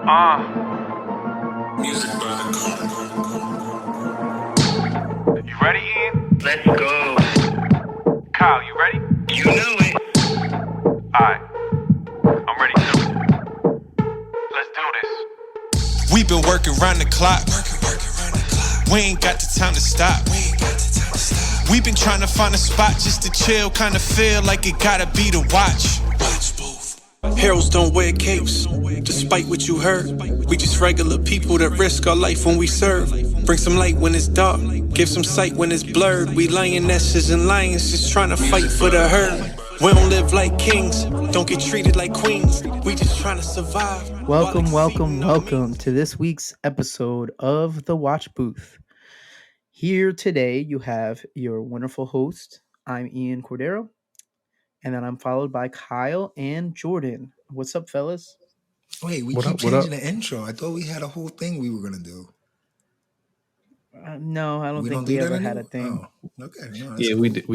Music by the car. You ready, Ian? Let's go. Kyle, you ready? You know it. Alright. I'm ready too. Let's do this. We've been working round the clock. We ain't got the time to stop. We've been trying to find a spot just to chill, kinda feel like it gotta be the watch. Heroes don't wear capes, despite what you heard. We just regular people that risk our life when we serve. Bring some light when it's dark, give some sight when it's blurred. We lionesses and lions just trying to fight for the herd. We don't live like kings, don't get treated like queens. We just trying to survive. Welcome to this week's episode of The Watch Booth. Here today you have your wonderful host. I'm Ian Cordero, and then I'm followed by Kyle and Jordan. What's up, fellas? Wait, we What keep up, what changing up? the intro. I thought we had a whole thing we were gonna do. No, I don't think don't we do that ever had a anymore? thing. Oh, okay. No, that's Yeah, cool. we did.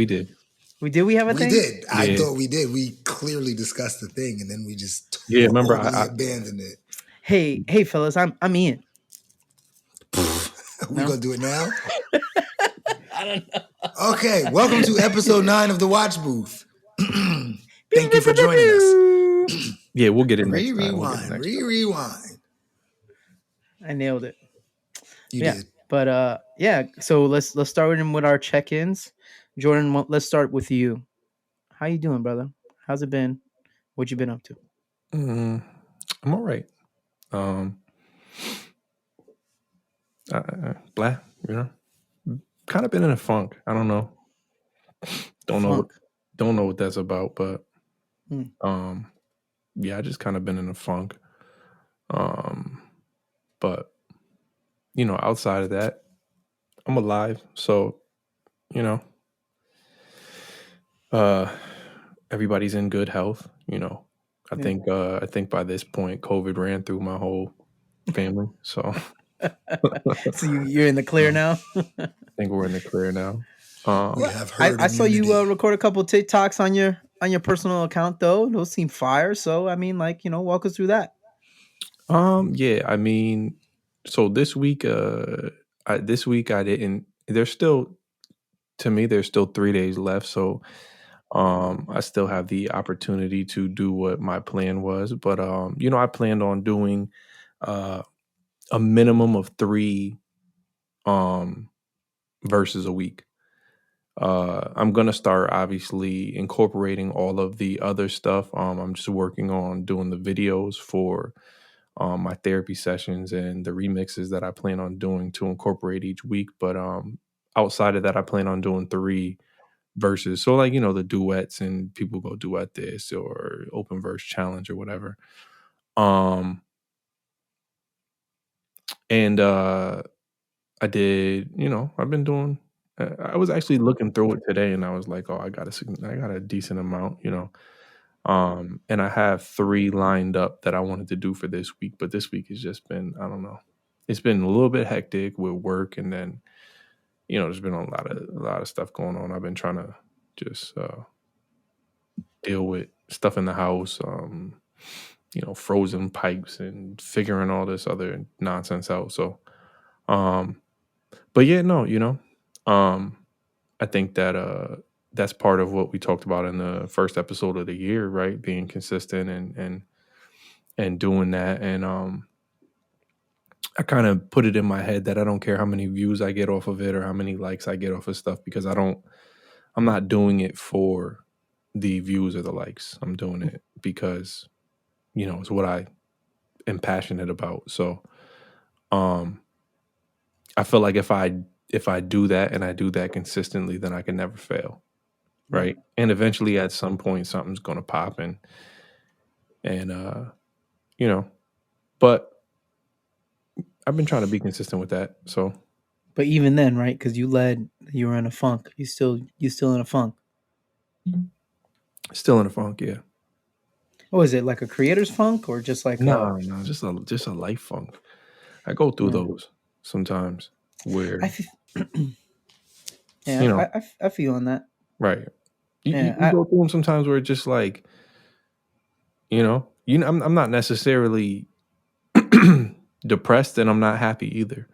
We have a We thing? did. I Yeah. thought we did. We clearly discussed the thing, and then we just Yeah, remember, totally I- abandoned it. Hey, fellas, I'm Ian. We No? gonna do it now? I don't know. Okay. Welcome to episode 9 of the Watch Booth. Thank you for joining us. Yeah, we'll get it next time. We'll get it Rewind. next time. Rewind. I nailed it. You Yeah. did. But yeah, so let's start with our check-ins. Jordan, let's start with you. How you doing, brother? How's it been? What you been up to? I'm all right. Blah, you know, kind of been in a funk. I don't know. Don't know what that's about, but yeah, I just kind of been in a funk. But you know, outside of that, I'm alive. So, you know, everybody's in good health. You know, I think by this point, COVID ran through my whole family. So So you're in the clear now? I think we're in the clear now. We have herd I saw you immunity. record a couple TikToks on your personal account though. Those seem fire. So I mean, like, you know, walk us through that. Yeah, I mean, so this week I didn't. There's still 3 days left, so I still have the opportunity to do what my plan was. But you know, I planned on doing a minimum of 3 verses a week. I'm gonna start obviously incorporating all of the other stuff. I'm just working on doing the videos for my therapy sessions and the remixes that I plan on doing to incorporate each week. But outside of that, I plan on doing 3 verses. So like, you know, the duets, and people go duet this or open verse challenge or whatever. And I did, you know, I've been doing. I was actually looking through it today, and I was like, oh, I got a decent amount, you know. And I have 3 lined up that I wanted to do for this week, but this week has just been, I don't know, it's been a little bit hectic with work, and then, you know, there's been a lot of stuff going on. I've been trying to just deal with stuff in the house, you know, frozen pipes and figuring all this other nonsense out. So, but yeah, no, you know, I think that that's part of what we talked about in the first episode of the year, right? Being consistent and doing that. And I kind of put it in my head that I don't care how many views I get off of it or how many likes I get off of stuff, because I'm not doing it for the views or the likes. I'm doing it because, you know, it's what I am passionate about. So I feel like if I do that and I do that consistently, then I can never fail. Right. And eventually at some point something's going to pop and you know, but I've been trying to be consistent with that. So, But even then, right? Because you were in a funk. You still in a funk. still in a funk. Yeah. Oh, is it like a creator's funk or just like No, just a life funk. I go through those sometimes where, yeah, you know, I feel on that. right. You Yeah, go through them sometimes where it's just like, you know, I'm not necessarily depressed and I'm not happy either.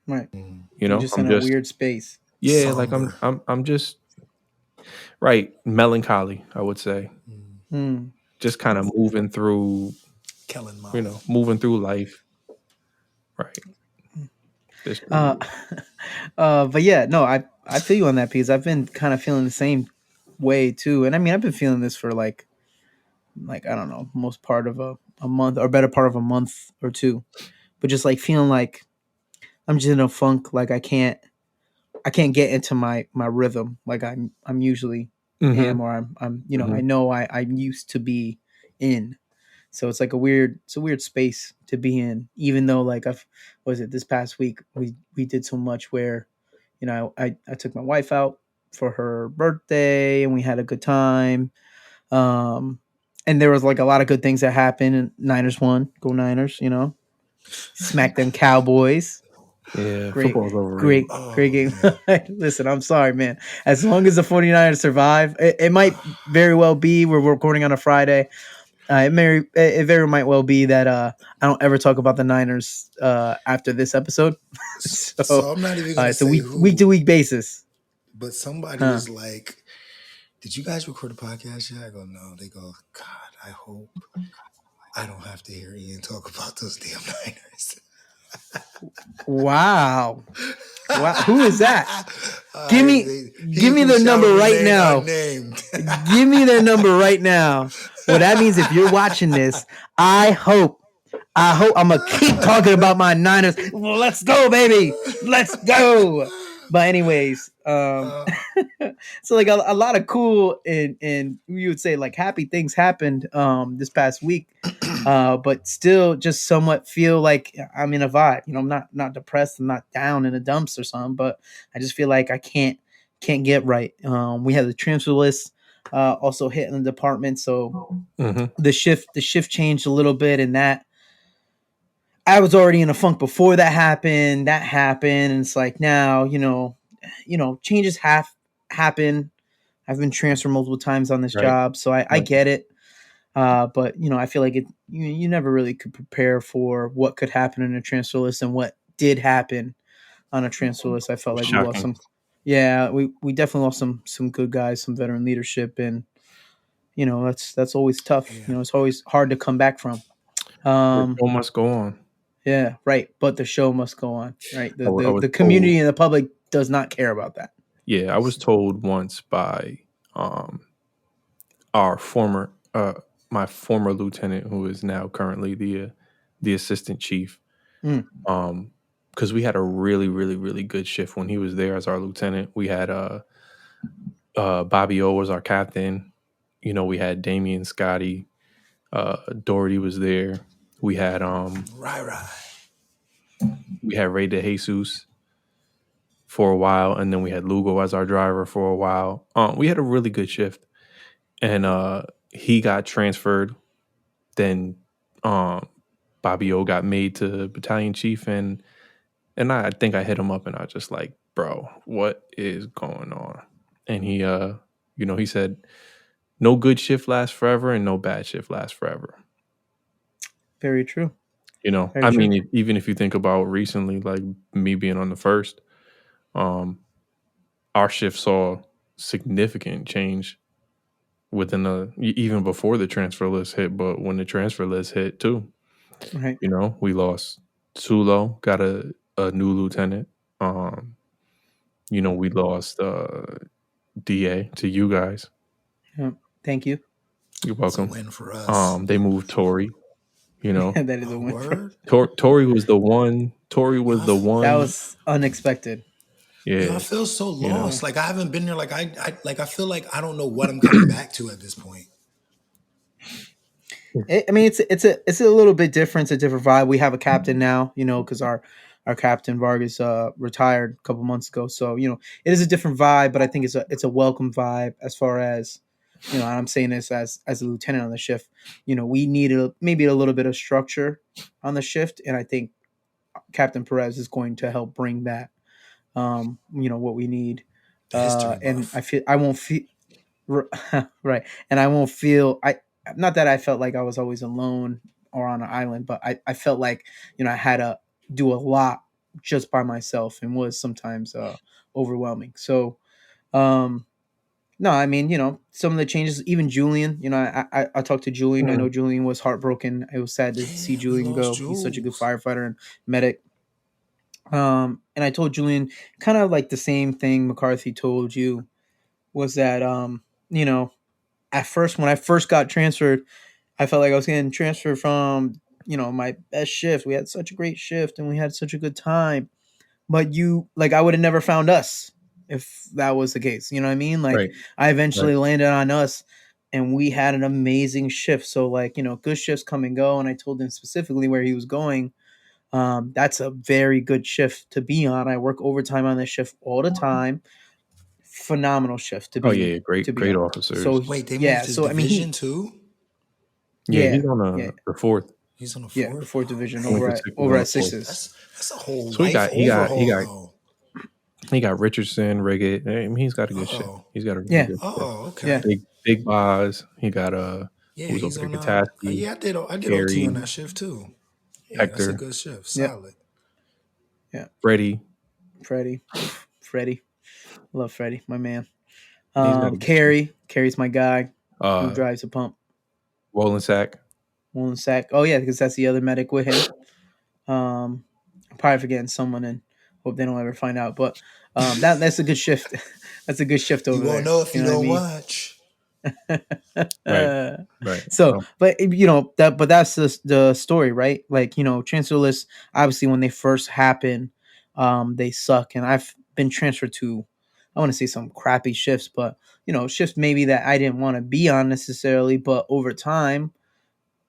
Right. You You're know, just I'm in a just weird space. yeah, like Somber. I'm just right, melancholy, I would say. Hmm. Just kind of moving through, Kellen Mom. you know, moving through life. Right. This Uh, but yeah, no, I feel you on that because I've been kind of feeling the same way too. And I mean, I've been feeling this for like I don't know, most part of a month or better part of a month or two. But just like feeling like I'm just in a funk, like I can't get into my rhythm like I'm usually Mhm. am, or I'm you know, I Mhm. know I'm used to be in. So it's like it's a weird space to be in, even though like was it this past week we did so much where, you know, I took my wife out for her birthday and we had a good time. Um and there was like a lot of good things that happened, and Niners won. Go Niners, you know. Smack them Cowboys. Yeah, Great, football's overrated. great Oh game. man. Listen, I'm sorry, man. As long as the 49ers survive, it might very well be, we're recording on a Friday. It very might well be that I don't ever talk about the Niners after this episode. So So, I'm not even gonna it's a say week to who, week basis. but somebody Huh. was like, "Did you guys record a podcast yet?" I go, "No." They go, "God, I hope I don't have to hear Ian talk about those damn Niners." Wow. Wow. Who is that? Give me He who their shall number right remain now. unnamed. Give me their number right now. Well, that means if you're watching this, I hope I'm gonna keep talking about my Niners. Well, let's go, baby. Let's go. But anyways, Uh, so like a lot of cool and you would say like happy things happened this past week. But still just somewhat feel like I'm in a vibe. You know, I'm not depressed, I'm not down in the dumps or something, but I just feel like I can't get right. We had the transfer list also hit in the department, so Mhm. the shift changed a little bit, and that I was already in a funk before that happened. That happened, and it's like now, changes have happen. I've been transferred multiple times on this Right. job, so I Right. get it. But I feel like you never really could prepare for what could happen in a transfer list, and what did happen on a transfer list. I felt like we lost Shocking. some. Yeah, we definitely lost some good guys, some veteran leadership, and that's always tough. yeah. It's always hard to come back from. The Um, show must go on. yeah, right. But the show must go on. Right. I was The told, community and the public does not care about that. yeah, I was told once by our former my former lieutenant, who is now currently the assistant chief. Mm. Because we had a really, really, really good shift when he was there as our lieutenant. We had Bobby O was our captain. We had Damian Scotty, Doherty was there. We had Right. Ray DeJesus for a while, and then we had Lugo as our driver for a while. We had a really good shift, and he got transferred. Then Bobby O got made to battalion chief, and I think I hit him up, and I was just like, bro, what is going on? And he he said, no good shift lasts forever and no bad shift lasts forever. Very true. Very I true. mean, even if you think about recently, like me being on the first, our shift saw significant change within even before the transfer list hit, but when the transfer list hit too, Right. we lost Sulo, got a new lieutenant. We lost DA to you guys. Yeah. Thank you. You're It's a welcome. win for us. They moved Tori. That is a Oh, win. word? Tori was the one. Tori was the one. That was unexpected. I Yeah. feel so lost. Like I haven't been there. Like I feel like I don't know what I'm coming back to at this point. I mean, it's a little bit different. It's a different vibe. We have a captain now, because our captain Vargas retired a couple months ago. So it is a different vibe, but I think it's a welcome vibe as far as and I'm saying this as a lieutenant on the shift. We need maybe a little bit of structure on the shift, and I think Captain Perez is going to help bring that. What we need, The history and buff. I won't feel right, and I won't feel not that I felt like I was always alone or on an island, but I felt like, I had to do a lot just by myself and was sometimes overwhelming. So, um, no, I mean, some of the changes, even Julian, I talked to Julian. I know Julian was heartbroken. It was sad to see Damn, we Julian lost go. He's such a good Jules. firefighter and medic. And I told Julian kind of like the same thing McCarthy told you, was that, you know, at first, when I first got transferred, I felt like I was getting transferred from, my best shift. We had such a great shift and we had such a good time. But I would have never found us if that was the case. You know what I mean? Like, Right. I Right. eventually landed on us and we had an amazing shift. So, like, good shifts come and go. And I told him specifically where he was going. That's a very good shift to be on. I work overtime on this shift all the time. Phenomenal shift to Oh be yeah, great on. officers. So Wait, they yeah, moved his so I mean division too? Yeah, he's yeah, on yeah, the fourth. He's on the yeah, fourth. the fourth Oh, division man. over On the at fourth. Sixes. That's a whole So he life got overhaul, he got Richardson, Riggett. I mean, he's got a good shift. though. He's got a really Yeah, good shift. Oh, okay. yeah, Big Boz. He got Yeah, who's he's over there? on. Katasky, Yeah, I did OT Gary, on that shift too. Yeah, that's a Hector, good shift. yeah, Solid. yeah. Freddie. Freddie, love Freddie, my man. He's got a good shift. Carrie's my guy who Uh, drives a pump. Wolensack. Sack. Oh yeah, because that's the other medic with him. I'm probably forgetting someone, and hope they don't ever find out. But that's a good shift. That's a good shift over You there. won't know if you know what I don't mean? watch. Right. So, but that's the story, right? Like, transfer lists, obviously when they first happen, they suck. And I've been transferred to, I want to say some crappy shifts, but shifts maybe that I didn't want to be on necessarily, but over time,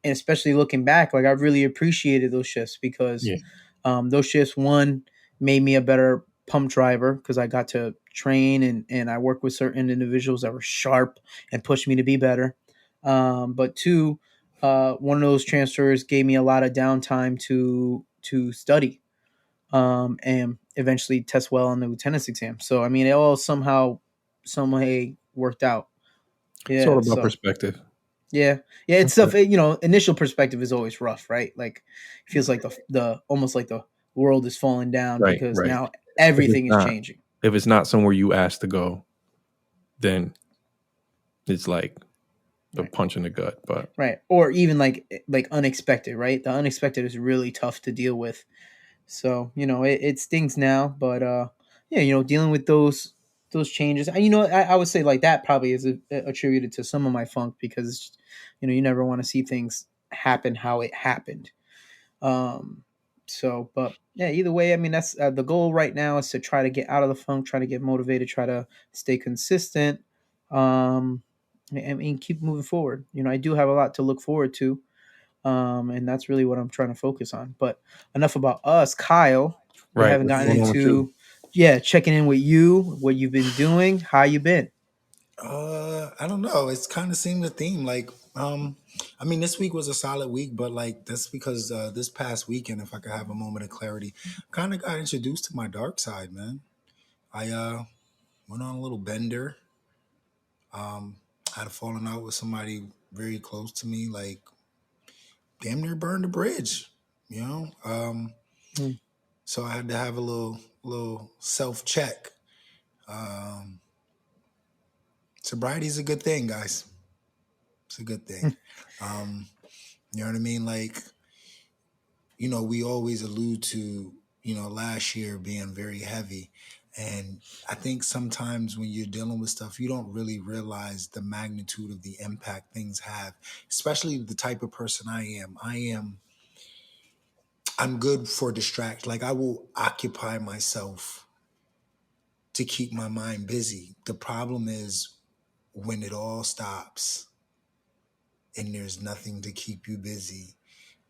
and especially looking back, like, I really appreciated those shifts because Yeah. those shifts, one, made me a better pump driver because I got to train and I work with certain individuals that were sharp and pushed me to be better. But two, one of those transfers gave me a lot of downtime to study and eventually test well on the lieutenant's exam. So I mean, it all some way worked out. It's all Yeah. about So perspective. yeah, it's stuff. Initial perspective is always rough, right? Like, it feels like the almost like the world is falling down Right. because Right. now everything is not- changing. If it's not somewhere you asked to go, then it's like a Right. punch in the gut. But Right. Or even like unexpected, right? The unexpected is really tough to deal with. So, it stings now, but yeah, dealing with those changes. And I would say like that probably is attributed to some of my funk because you never want to see things happen how it happened. So, but yeah, either way, I mean, that's the goal right now is to try to get out of the funk, try to get motivated, try to stay consistent. And keep moving forward. I do have a lot to look forward to. And that's really what I'm trying to focus on. But enough about us, Kyle. We right. haven't what's gotten going on with into, checking in with you, what you've been doing, how you been. I don't know. It's kind of seemed the theme. Like, I mean, this week was a solid week, but like that's because this past weekend, if I could have a moment of clarity, kind of got introduced to my dark side, man. I went on a little bender. Had a falling out with somebody very close to me, like damn near burned the bridge, you know. Hmm. So I had to have a little self check. Sobriety's a good thing, guys. It's a good thing. You know what I mean? Like, we always allude to, last year being very heavy. And I think sometimes when you're dealing with stuff, you don't really realize the magnitude of the impact things have, especially the type of person I am. I'm good for distract. Like, I will occupy myself to keep my mind busy. The problem is when it all stops and there's nothing to keep you busy.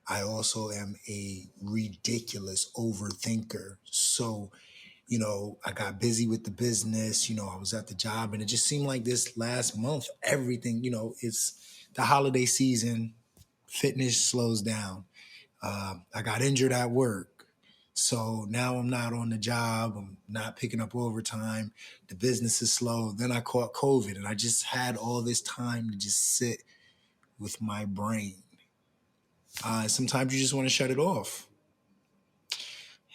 I also am a ridiculous overthinker. So, I got busy with the business, I was at the job, and it just seemed like this last month, everything, it's the holiday season, fitness slows down. I got injured at work. So now I'm not on the job. I'm not picking up overtime. The business is slow. Then I caught COVID, and I just had all this time to just sit with my brain. Sometimes you just want to shut it off.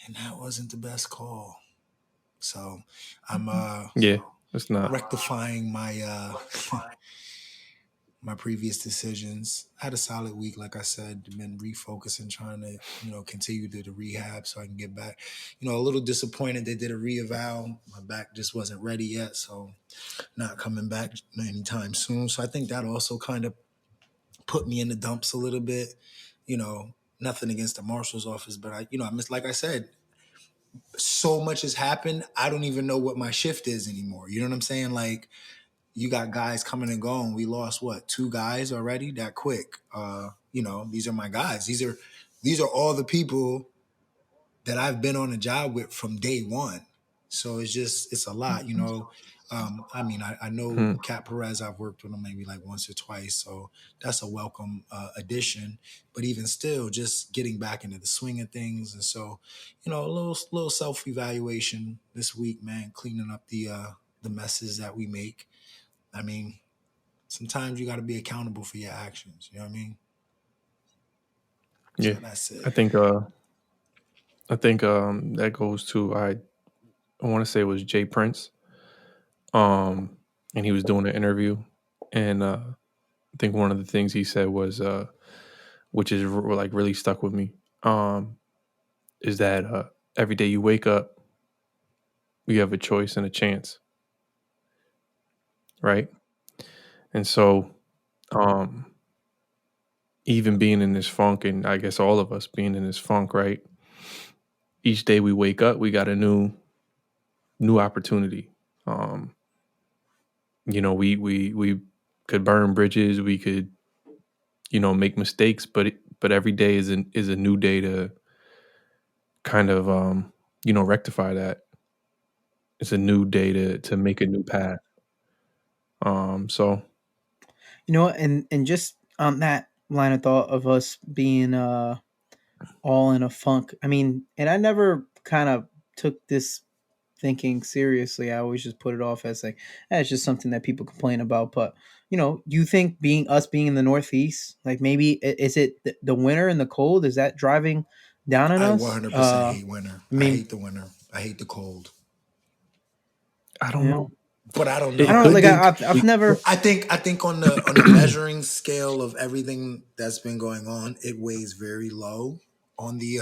And that wasn't the best call. So I'm Yeah, it's not. rectifying my my previous decisions. I had a solid week, like I said, been refocusing, trying to, continue to the rehab so I can get back. A little disappointed they did a reeval. My back just wasn't ready yet, so not coming back anytime soon. So I think that also kind of put me in the dumps a little bit. Nothing against the marshal's office, but I miss, like I said, so much has happened. I don't even know what my shift is anymore. You know what I'm saying? Like, you got guys coming and going. We lost 2 guys already that quick. These are my guys. These are all the people that I've been on a job with from day one. So it's a lot, I know Cat Perez, I've worked with him maybe like once or twice. So that's a welcome addition. But even still, just getting back into the swing of things. And so, a little self-evaluation this week, man, cleaning up the messes that we make. I mean, sometimes you got to be accountable for your actions. You know what I mean? Yeah, So that's it. I think that goes to I want to say it was Jay Prince, and he was doing an interview, and I think one of the things he said was, which is like really stuck with me, is that every day you wake up, you have a choice and a chance, right? And so, even being in this funk, and I guess all of us being in this funk, right? Each day we wake up, we got a new opportunity. We could burn bridges, we could, make mistakes, but every day is a new day to kind of rectify that. It's a new day to make a new path. So And just on that line of thought of us being all in a funk. I mean, and I never kind of took this thinking seriously. I always just put it off as like, it's just something that people complain about. But you think being in the Northeast, like maybe is it the winter and the cold? Is that driving down on I us? 100% hate winter. I mean, I hate the winter. I hate the cold. I don't know. But I don't know. I don't know. Like I've never. I think on the measuring scale of everything that's been going on, it weighs very low on the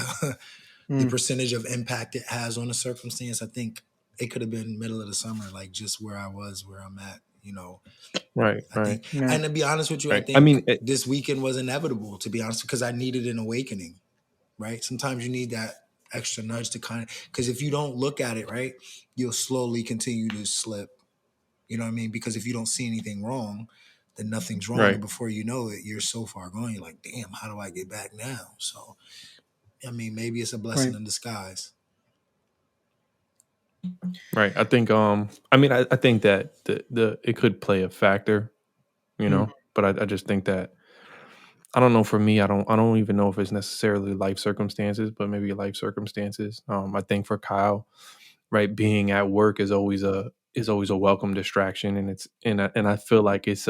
percentage of impact it has on a circumstance. I think it could have been middle of the summer, like just where I was, where I'm at. Right. I think, and to be honest with you, Right. I think I mean, this weekend was inevitable. To be honest, because I needed an awakening. Right. Sometimes you need that extra nudge to kind of, because if you don't look at it, right, you'll slowly continue to slip. You know what I mean? Because if you don't see anything wrong, then nothing's wrong. Right. And before you know it, you're so far gone. You're like, damn, how do I get back now? So, I mean, maybe it's a blessing in disguise. Right. I think I think that the it could play a factor, but I just think that, I don't know, for me, I don't even know if it's necessarily life circumstances, but maybe life circumstances. I think for Kyle, right, being at work is always a welcome distraction, and I feel like it's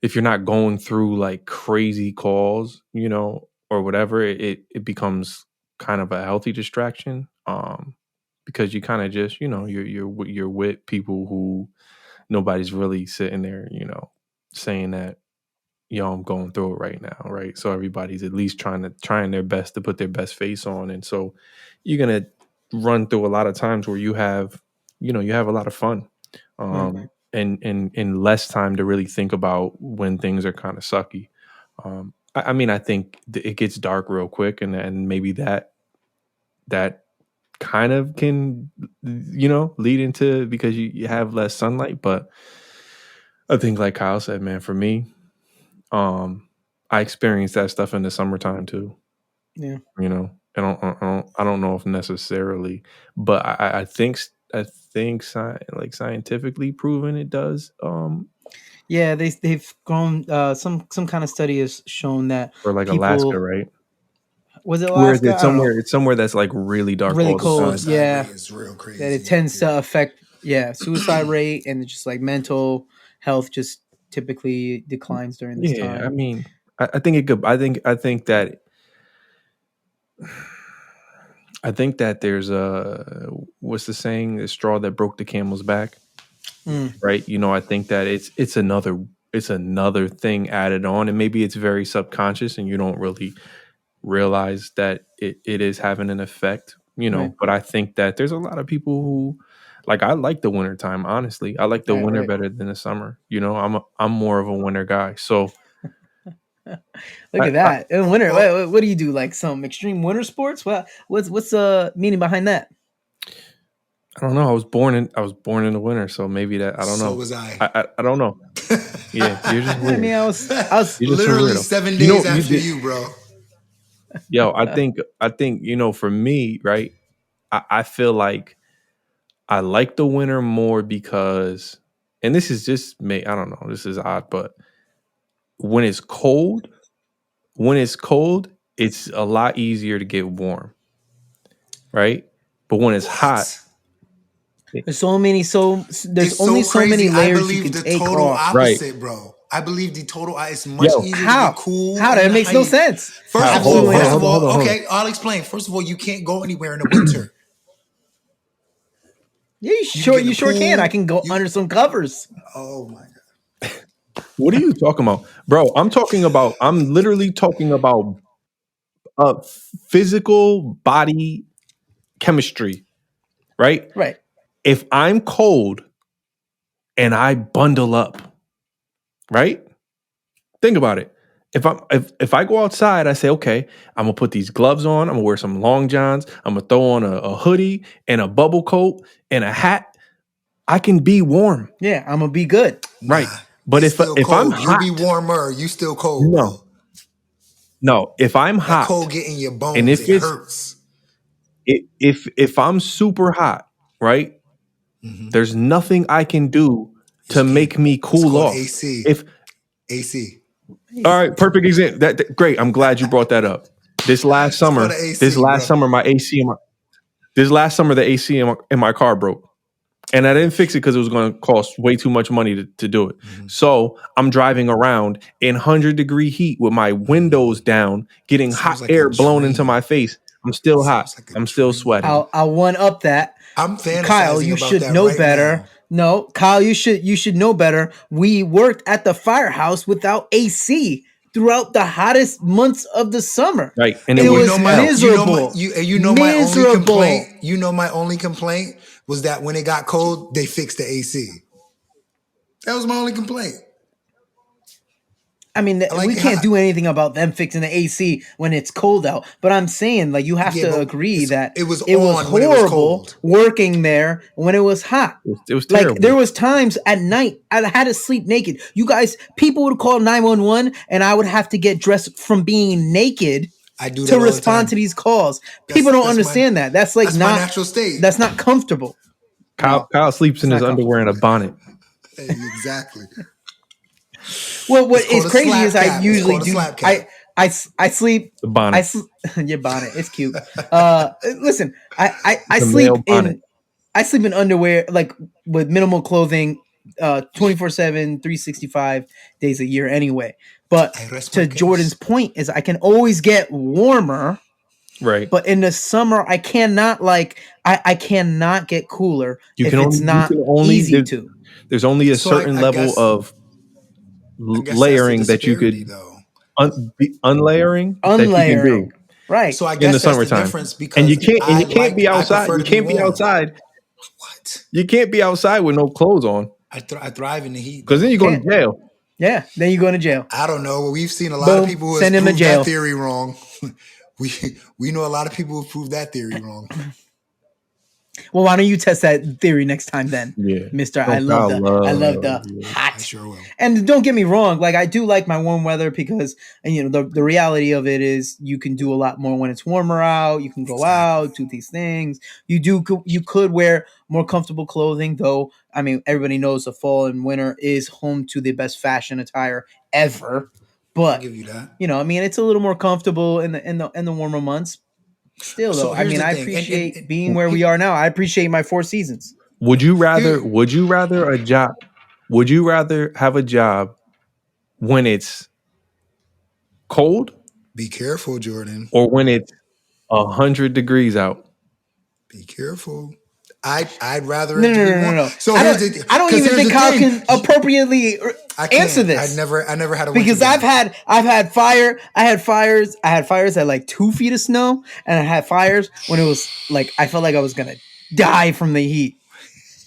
if you're not going through like crazy calls, or whatever, it becomes kind of a healthy distraction, because you kind of just, you're with people who nobody's really sitting there, saying that, I'm going through it right now, right? So everybody's at least trying their best to put their best face on, and so you're gonna run through a lot of times where you have a lot of fun, and less time to really think about when things are kind of sucky. I mean, I think it gets dark real quick, and maybe that kind of can, lead into, because you have less sunlight. But I think, like Kyle said, man, for me, I experienced that stuff in the summertime too. Yeah. I don't know if necessarily, but I think scientifically proven it does. Yeah, they've gone. Some kind of study has shown that Or like people, Alaska, right? Was it Where is Alaska? it somewhere? It's somewhere that's like really dark, really all the cold. time. Yeah, it's real crazy. that it tends to affect suicide rate and just like mental health just typically declines during this time. I mean, I think it could. I think that there's a, what's the saying? The straw that broke the camel's back, Mm, right? I think that it's another thing added on, and maybe it's very subconscious, and you don't really realize that it is having an effect. right, But I think that there's a lot of people who, like, I like the winter time. Honestly, I like the right, winter right. better than the summer. I'm more of a winter guy. So Look I, at I, that. In winter, Well, what do you do? Like some extreme winter sports? What's meaning behind that? I don't know. I was born in the winter, so maybe that, I don't so know. was I. I don't know. Yeah, you're just I mean, weird. I was You're just a Literally weirdo. 7 You days know, you after did. you, bro. Yo, I think for me, right? I feel like I like the winter more because, and this is just me. I don't know. This is odd, but when it's cold, it's a lot easier to get warm, right? But when it's hot, What? there's there's It's only so so many crazy. I layers you believe can the take total off. right? opposite, bro. I believe the total. It's much Yo, easier to get How? cool How? in That the makes no height. sense. First of how? Hold all, on, Absolutely hold on, first not. of hold on, hold on, all, hold on. okay, I'll explain. First of all, you can't go anywhere in the winter. Yeah, you You can get in the sure can. I pool. can go You, under some covers. oh my god. What are you talking about, bro? I'm literally talking about uh, physical body chemistry, right? Right. If I'm cold and I bundle up, right? Think about it. If I go outside, I say, okay, I'm gonna put these gloves on. I'm gonna wear some long johns. I'm gonna throw on a hoodie and a bubble coat and a hat. I can be warm, Yeah, I'm gonna be good. right? Nah, But it's if still if I'm cold. You'll be hot, warmer. You still cold, no, bro. no. If I'm That hot, cold get in your and bones. if It it's hurts. if I'm super hot, right? Hmm. There's nothing I can do You to can't. make me It's cool called off. AC. If AC. All right, perfect example. Great. I'm glad you brought that up. This last It's called summer, an AC, bro. my AC this last summer the AC in my car broke. And I didn't fix it because it was going to cost way too much money to do it. Hmm. So I'm driving around in 100-degree heat with my windows down, getting hot Sounds like a air blown into my dream. face. I'm still hot. Sounds like a I'm still dream. sweating. I'll one up that. I'm Kyle, fantasizing you about should that know right better. now. No, Kyle, you should know better. We worked at the firehouse without AC throughout the hottest months of the summer. Right. And it It And wouldn't was fail. miserable. you know my only Miserable. complaint. You know my only complaint was that when it got cold, they fixed the AC. That was my only complaint. I mean, I like we it can't hot. do anything about them fixing the AC when it's cold out. But I'm saying, like, you have Yeah, to but agree that it was it was on when it was horrible cold. working there when it was hot. It was Like, terrible. there was times at night I had to sleep naked. You guys, people would call 911 and I would have to get dressed from being naked I do that to all the respond time. to these calls. People don't That's understand that. That's like that's my not natural state. that's not comfortable. No, Kyle sleeps it's in not his underwear and a bonnet. Exactly. Well, what It's called is a crazy slap is I cap. It's usually called a do. slap cap. I sleep. The bonnet. Your bonnet. It's cute. Listen, I The sleep male bonnet. in. I sleep in underwear, like with minimal clothing, 24/7, 365 days a year anyway. But I rest to my Jordan's case. point is I can always get warmer, Right. but in the summer I cannot I cannot get cooler You if can it's only not easy to. there's only a So certain I level guess of I guess that's the layering that you disparity, could though. unlayering that you can Unlayering. do Right. So I in the guess that's the summertime. difference And because you can't be I outside. prefer You to be can't be warm. outside. What? You can't be outside with no clothes on I thrive in the heat. because then Though. you go to Can't. jail. Yeah. Then you go to jail. I don't know. We've seen a lot of Boom. people who have Send him to proved jail. that theory wrong. we know a lot of people who proved that theory wrong. Well, why don't you test that theory next time then, Yeah. Mister? Oh, I love Kyle the yeah. I hot. sure will. And don't get me wrong, like I do like my warm weather because, and you know, the reality of it is you can do a lot more when it's warmer out. You can go out, do these things. You could wear more comfortable clothing, though. I mean, everybody knows the fall and winter is home to the best fashion attire ever. I'll But give you that. you know, I mean, it's a little more comfortable in the warmer months. Still, So though, I here's mean, the I thing. appreciate being where we are now. I appreciate my 4 seasons. Would you rather Here- would you rather a job would you rather have a job when it's cold Be careful, Jordan. or when it's 100 degrees out? Be careful. I'd rather No, it no, be no, no, warm. no. So I here's don't. the I don't 'cause even here's think the Kyle thing. can appropriately I can't. answer this. I never had a winter Because game. I've had fire. I had fires at like 2 feet of snow, and I had fires when it was like I felt like I was gonna die from the heat.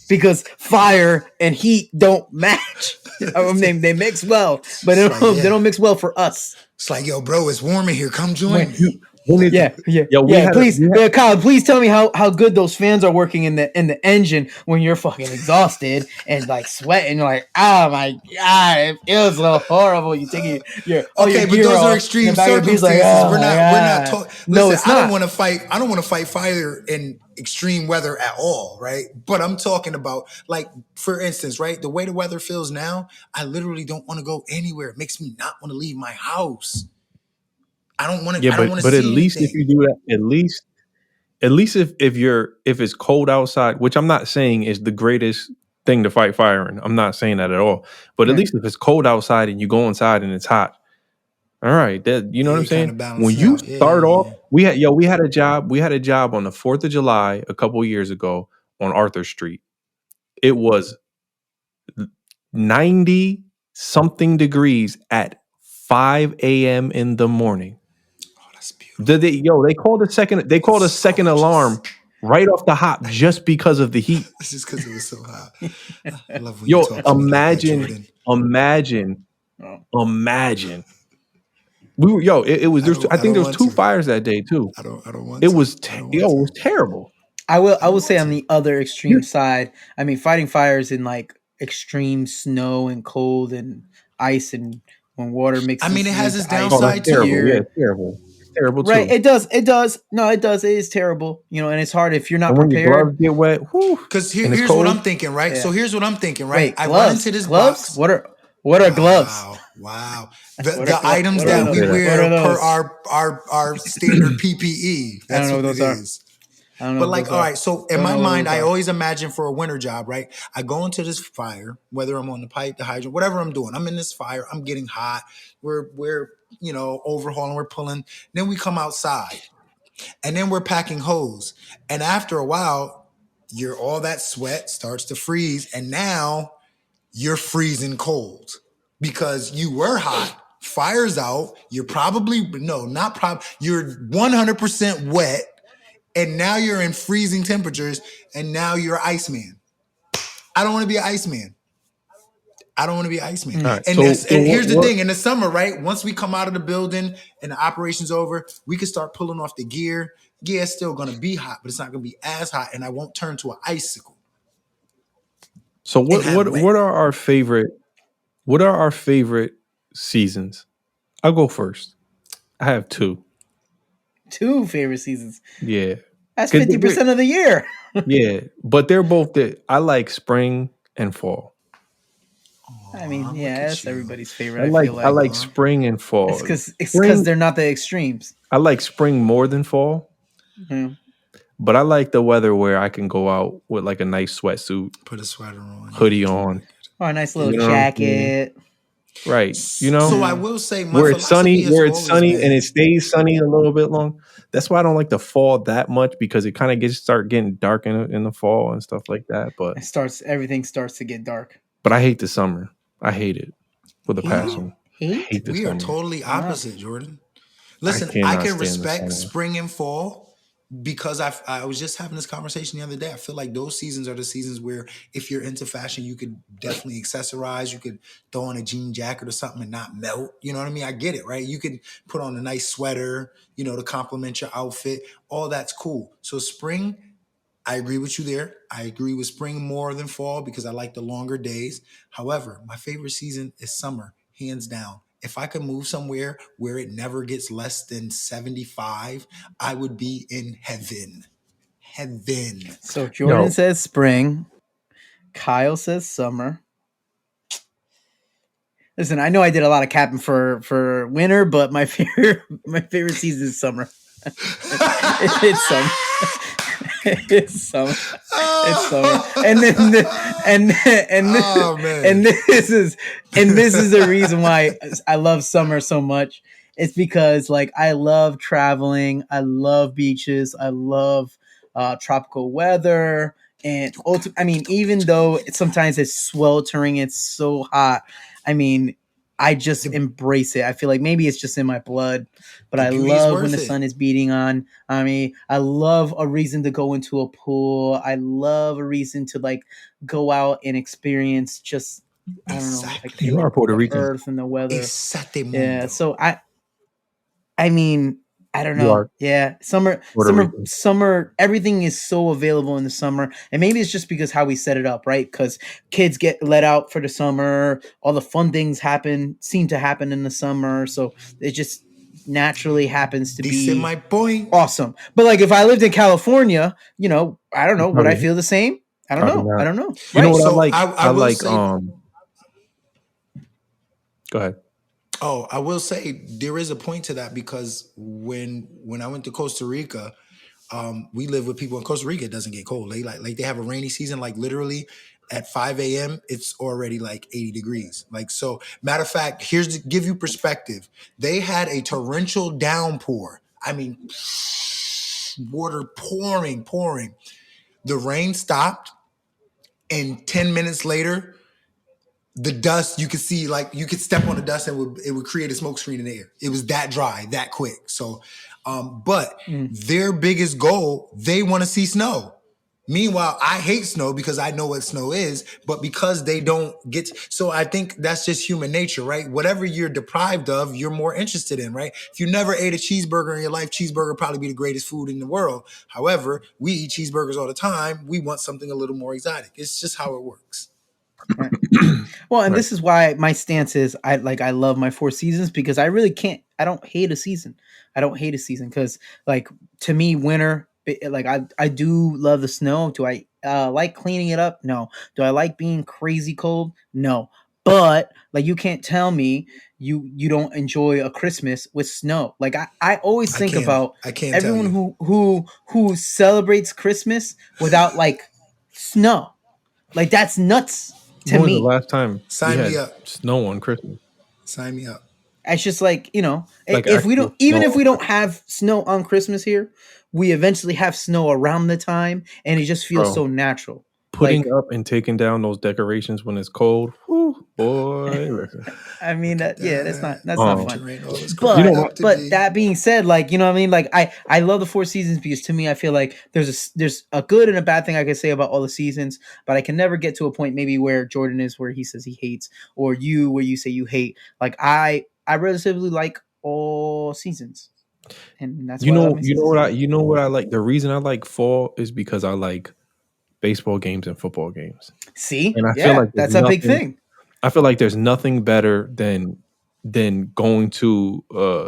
Because fire and heat don't match. They mix well, but It's like, they don't mix well for us. It's like, yo, bro, it's warm in here. Come join me. When it's, Yeah. Please, Kyle, please tell me how good those fans are working in the engine when you're fucking exhausted and like sweating. You're like, oh my god, it feels so horrible. You take your Okay, but gear those are off, extreme and back of your beat's circumstances. like, oh we're my not God. talking. No, it's I don't not. want to fight. I don't want to fight fire in extreme weather at all, right? But I'm talking about, like, for instance, right? The way the weather feels now, I literally don't want to go anywhere. It makes me not want to leave my house. I don't want to. Yeah, I don't want to but see at least if anything. you do that, at least if it's cold outside, which I'm not saying is the greatest thing to fight fire in. I'm not saying that at all. But at Right. least if it's cold outside and you go inside and it's hot, all right, that you know Yeah, what I'm it saying? kinda balances When you out. Yeah, start yeah, off, yeah. we had a job on the 4th of July a couple years ago on Arthur Street. It was 90 something degrees at 5 a.m. in the morning. Oh, that's beautiful. They called a second alarm right off the hop just because of the heat. It's just because it was so hot. I love when you Yo, talk to me like that, Jordan. imagine. It was. I think there was 2 fires that day too. I don't want. It to. was I don't want it to. was terrible. I will say on the other extreme side, I mean, fighting fires in like extreme snow and cold and ice and when water mixes. I mean, it has with its ice Oh, downside that's terrible. here. Yeah, it's terrible. It's terrible Right, too. it does. No, it does. It is terrible, and it's hard if you're not And when your prepared. gloves get wet, whew, Because and it's here's what cold. I'm thinking, right? Yeah. So here's what I'm thinking, right? Wait, I gloves? run into this gloves? box. What are gloves? Wow. What The are items what that are we those? wear What are per those? our standard PPE. I don't That's know what what it those are. is. I don't know. But what like, those all are. right, so in Don't my know what mind, those I are. always imagine for a winter job, right? I go into this fire, whether I'm on the pipe, the hydrant, whatever I'm doing. I'm in this fire, I'm getting hot. We're overhauling, we're pulling. Then we come outside. And then we're packing hose. And after a while, all that sweat starts to freeze. And now you're freezing cold because you were hot. Fire's out. You're you're 100% wet. And now you're in freezing temperatures. And now you're Iceman. I don't want to be an Iceman. I don't want to be Iceman. All right, And so here's the what- thing: in the summer, right? Once we come out of the building and the operation's over, we can start pulling off the gear. Yeah, it's still gonna be hot, but it's not gonna be as hot, and I won't turn to an icicle. So what have wet. what are our favorite seasons? I'll go first. I have 2. 2 favorite seasons. Yeah. That's 'Cause 50% of the year. Yeah. But they're both I like spring and fall. I mean, Look yeah, at that's you. everybody's favorite. I like spring and fall. It's because Spring- they're not the extremes. I like spring more than fall. Mhm. But I like the weather where I can go out with like a nice sweatsuit, Put a sweater on. hoodie on. Or a nice little You know what I'm saying? jacket. Right. You know? So I will say, my where it's sunny, philosophy has always been- and it stays sunny a little bit long. That's why I don't like the fall that much because it kind of start getting dark in the fall and stuff like that. But Everything starts to get dark. I hate the summer. I hate it with a passion. I Hate? hate the We summer. are totally opposite, Jordan. Listen, cannot I stand can the respect summer. spring and fall because I was just having this conversation the other day. I feel like those seasons are the seasons where if you're into fashion, you could definitely accessorize. You could throw on a jean jacket or something and not melt. You know what I mean? I get it, right? You could put on a nice sweater, to complement your outfit. All that's cool. So spring, I agree with you there. I agree with spring more than fall because I like the longer days. However, my favorite season is summer, hands down. If I could move somewhere where it never gets less than 75, I would be in heaven. Heaven. So Jordan No. says spring. Kyle says summer. Listen, I know I did a lot of capping for winter, but my favorite season is summer. It's summer. It's summer. It's summer. And then Oh, man. and this is the reason why I love summer so much it's because like I love traveling, I love beaches, I love tropical weather, and I mean, even though sometimes it's sweltering, it's so hot. I mean, I just embrace it. I feel like maybe it's just in my blood, but The I beauty is love when worth the it. sun is beating on. I mean, I love a reason to go into a pool. I love a reason to like go out and experience just I don't know, like Exactly. You are Puerto the Rican. earth and the weather. Esate Yeah. mundo. So I mean, I don't You know. are Yeah, Puerto Rican. summer. Everything is so available in the summer, and maybe it's just because how we set it up, right? Because kids get let out for the summer, all the fun things seem to happen in the summer, so it just naturally happens to This is be my point. awesome. But like, if I lived in California, you know, I don't know, would I Probably, feel the same? I don't probably know. I not. don't know. You know Right? what I So like? I I will like say, Go ahead. oh, I will say there is a point to that because when I went to Costa Rica, we live with people in Costa Rica. It doesn't get cold. They like they have a rainy season. Like literally at 5 a.m. it's already like 80 degrees. Like so. Matter of fact, here's to give you perspective. They had a torrential downpour. I mean, water pouring. The rain stopped, and 10 minutes later, the dust you could see, like you could step on the dust and it would create a smoke screen in the air. It was that dry, that quick. So, but their biggest goal, they want to see snow. Meanwhile, I hate snow because I know what snow is, but because they don't get, so I think that's just human nature, right? Whatever you're deprived of, you're more interested in, right? If you never ate a cheeseburger in your life, cheeseburger would probably be the greatest food in the world. However, we eat cheeseburgers all the time. We want something a little more exotic. It's just how it works. Right. Well, and Right. this is why my stance is I love my 4 seasons because I really can't. I don't hate a season. I don't hate a season because like to me, winter. Like I do love the snow. Do I like cleaning it up? No. Do I like being crazy cold? No. But like you can't tell me you don't enjoy a Christmas with snow. Like I always think about I can't tell everyone you. who celebrates Christmas without like snow. Like that's nuts to When was the me. last time we Sign me had up. snow on Christmas? Sign me up. It's just like, you know, Like if we actual don't, even snow if on we don't Christmas, have snow on Christmas here, we eventually have snow around the time, and it just feels bro. so natural. Putting Like, up and taking down those decorations when it's cold, whew, boy, listen. I mean, Look at yeah, that's not Um, fun. Terrain, all this you know cracked what? up But today. that being said, like, you know what I mean? Like I love the 4 seasons because to me I feel like there's a good and a bad thing I can say about all the seasons, but I can never get to a point maybe where Jordan is where he says he hates, or you where you say you hate. Like I relatively like all seasons. And that's You why I love know, my you know seasons. you know what I like. The reason I like fall is because I like baseball games and football games, See? and I feel Yeah, like there's that's a big nothing. thing. I feel like there's nothing better than going to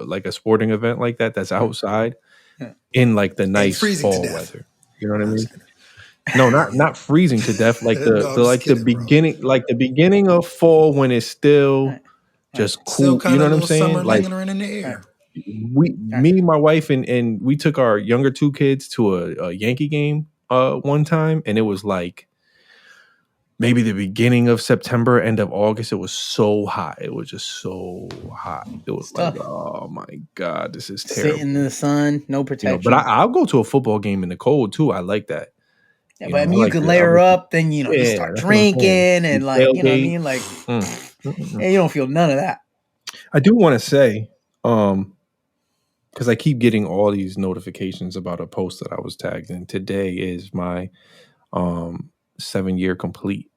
like a sporting event like that that's outside Yeah. in like the And nice freezing to fall death. weather. You know what I I'm mean? just kidding. No, not freezing to death. Like No, I'm just like the kidding, bro. beginning of fall when it's still Right. just Still cool. You kind know of what I'm little saying? summer Like lingering in the air. me, my wife, and we took our younger 2 kids to a Yankee game one time, and it was like maybe the beginning of September, end of August. It was so hot. It was just so hot. It was It's like, tough. oh my God, this is Sitting in terrible. the sun, no You know, protection. but I'll go to a football game in the cold too. I like that. Yeah, You but I know, mean, I you like could the layer up, then you yeah, start that's what I'm saying. drinking, You and like, you know what I tailgate. mean? Like, Mm. yeah, you don't feel none of that. I do want to say, because I keep getting all these notifications about a post that I was tagged in. Today is my 7-year complete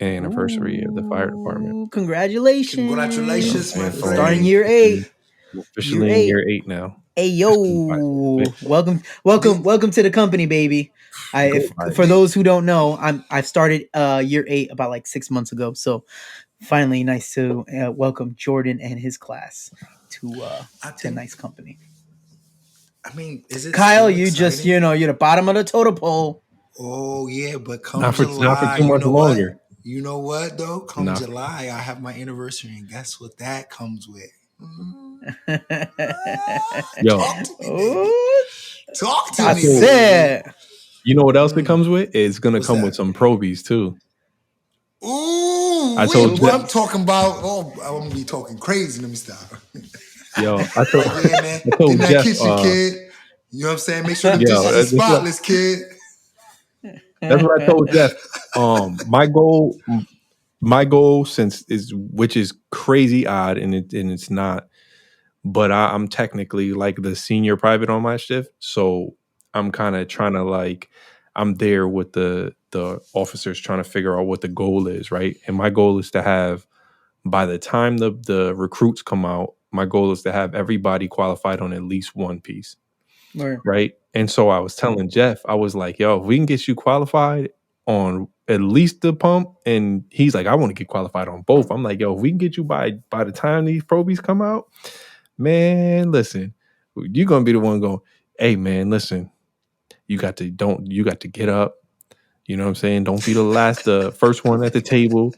anniversary of the fire department. Ooh, congratulations! Congratulations, my And so Starting friend. year 8. I'm officially in year 8 now. Hey yo, Wait. welcome to the company, baby. Go by For it. those who don't know, I've started year 8 about like 6 months ago. So finally, nice to welcome Jordan and his class to a nice company. I mean, is it Kyle, still you just exciting? you're the bottom of the totem pole. Oh yeah, but come Not for July, too you much know longer. what? You know what though? Come Nah. July, I have my anniversary, and guess what that comes with? Yo. Talk to me, baby. Ooh, Talk to that's me, baby. it. You know what else it comes with? It's gonna What's come that? with some probies too. Ooh, I told wait, you- what I'm talking about? Oh, I'm gonna be talking crazy. Let me stop. Yo, Like, yeah, man. I told In that Jeff, kitchen, kid. You know what I'm saying? Make sure the yo, dishes are that's what, spotless, kid. that's what I told Jeff. My goal which is crazy odd, and it's not, but I'm technically like the senior private on my shift, so I'm kind of trying to like, I'm there with the officers trying to figure out what the goal is, right? And my goal is to have, by the time the recruits come out, my goal is to have everybody qualified on at least one piece, Right. right? And so I was telling Jeff, I was like, yo, if we can get you qualified on at least the pump, and he's like, I want to get qualified on both. I'm like, yo, if we can get you by the time these probies come out, man, listen, you're gonna be the one going, hey man, listen, you got to get up. You know what I'm saying? Don't be the first one at the table.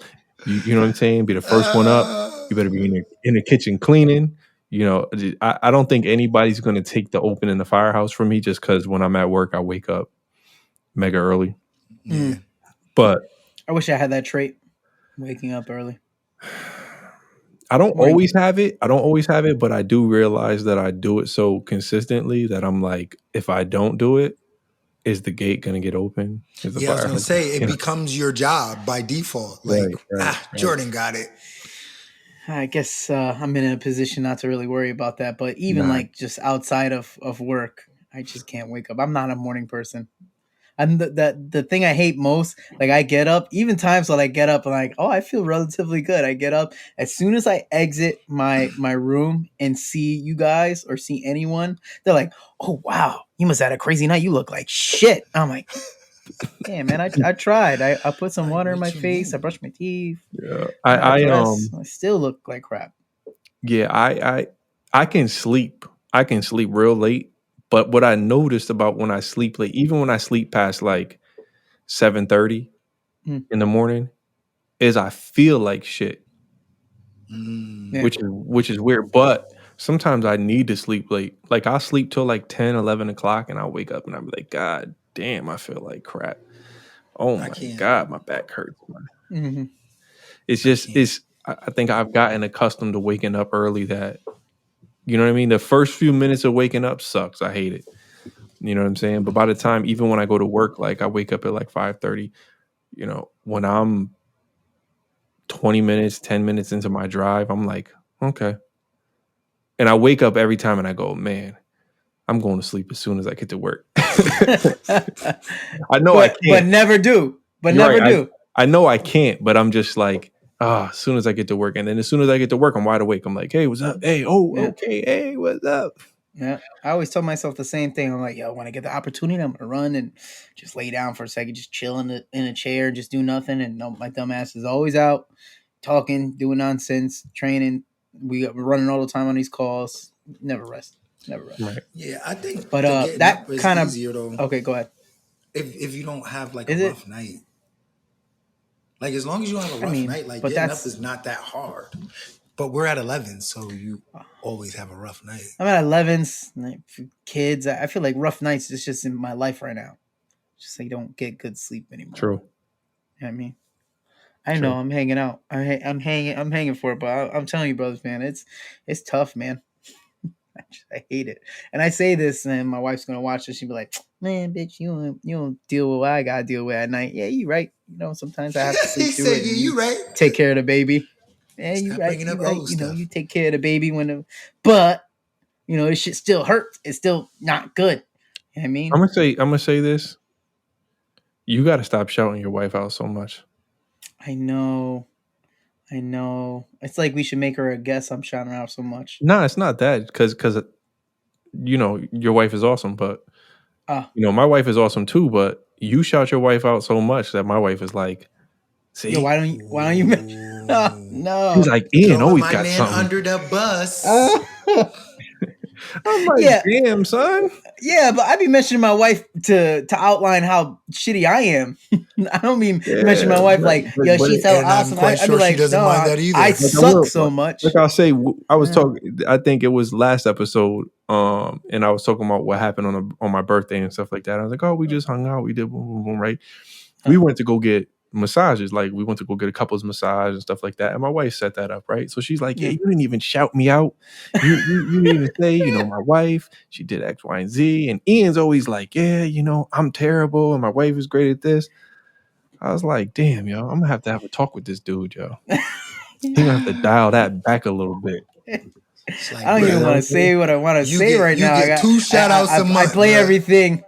You know what I'm saying? Be the first one up. You better be in the kitchen cleaning. You know, I don't think anybody's going to take the open in the firehouse from me, just because when I'm at work, I wake up mega early. Yeah. But I wish I had that trait, waking up early. I don't always have it. But I do realize that I do it so consistently that I'm like, if I don't do it, is the gate going to get open? Is the Yeah, I was fire gonna say it you know? becomes your job by default. Like, Right. Jordan got it. I guess I'm in a position not to really worry about that. But even Nah. like just outside of work, I just can't wake up. I'm not a morning person. And the thing I hate most, like I get up, even times when I get up, I'm like, oh, I feel relatively good. I get up as soon as I exit my room and see you guys or see anyone, they're like, oh wow, you must have had a crazy night. You look like shit. I'm like, yeah, man, I tried. I put some water in my face. I brushed my teeth. Yeah. I still look like crap. Yeah, I can sleep. I can sleep real late. But what I noticed about when I sleep late, even when I sleep past like 7:30 in the morning, is I feel like shit. Yeah. Which is weird. But sometimes I need to sleep late. Like I'll sleep till like 10, 11 o'clock, and I'll wake up and I'll be like, God damn, I feel like crap. Oh my God, my back hurts. Mm-hmm. It's just I think I've gotten accustomed to waking up early that, you know what I mean? The first few minutes of waking up sucks. I hate it. You know what I'm saying? But by the time, even when I go to work, like I wake up at like 5:30, you know, when I'm 20 minutes, 10 minutes into my drive, I'm like, okay. And I wake up every time and I go, man, I'm going to sleep as soon as I get to work. I know I can't. But never do. But You're never right. do. I know I can't, but I'm just like, as soon as I get to work. And then as soon as I get to work, I'm wide awake. I'm like, hey, what's up? Hey, okay. Hey, what's up? Yeah. I always tell myself the same thing. I'm like, yo, when I get the opportunity, I'm going to run and just lay down for a second, just chill in a chair, just do nothing. And no, my dumb ass is always out talking, doing nonsense, training. We're running all the time on these calls. Never rest. Right. Yeah, I think. But that kind of easier though. Okay, go ahead. If you don't have like a rough night. Like as long as you have a rough night, like getting up is not that hard. But we're at 11, so you always have a rough night. I'm at 11s, like, kids. I feel like rough nights is just in my life right now. Just like don't get good sleep anymore. True. You know what I mean? I know I'm hanging out. I'm hanging for it, but I'm telling you, brothers, man, it's tough, man. I hate it. And I say this, and my wife's gonna watch this. She'll be like, "Man, bitch, you don't deal with what I gotta deal with at night." Yeah, you right. You know, sometimes I have to sleep through it. You right. Take care of the baby. Yeah, you right. You right. You know, you take care of the baby but you know, this shit still hurts. It's still not good. You know what I mean? I'm gonna say this. You got to stop shouting your wife out so much. I know. It's like we should make her a guest. I'm shouting her out so much. No, it's not that. Because you know, your wife is awesome, but you know, my wife is awesome too. But you shout your wife out so much that my wife is like, "See, yo, why don't you?" No, he's like, Ian always got something under the bus. I'm like, damn, son. Yeah, but I be mentioning my wife to outline how shitty I am. I don't mean mention my wife like, yo, she's so awesome. I be like, no, I suck so much. Like I'll say, I was talking. I think it was last episode, and I was talking about what happened on my birthday and stuff like that. I was like, oh, we just hung out, we did boom, boom, boom, right? We went to go get massages. Like we went to go get a couples massage and stuff like that. And my wife set that up, right? So she's like, yeah, Yeah. you didn't even shout me out. You didn't even say, my wife, she did X, Y, and Z. And Ian's always like, yeah, I'm terrible and my wife is great at this. I was like, damn, yo, I'm gonna have to have a talk with this dude, yo. He's gonna have to dial that back a little bit. It's like, I don't even bruh, want to say what I want to you say get- right you now. get 2 shout-outs a I month, play bruh. everything.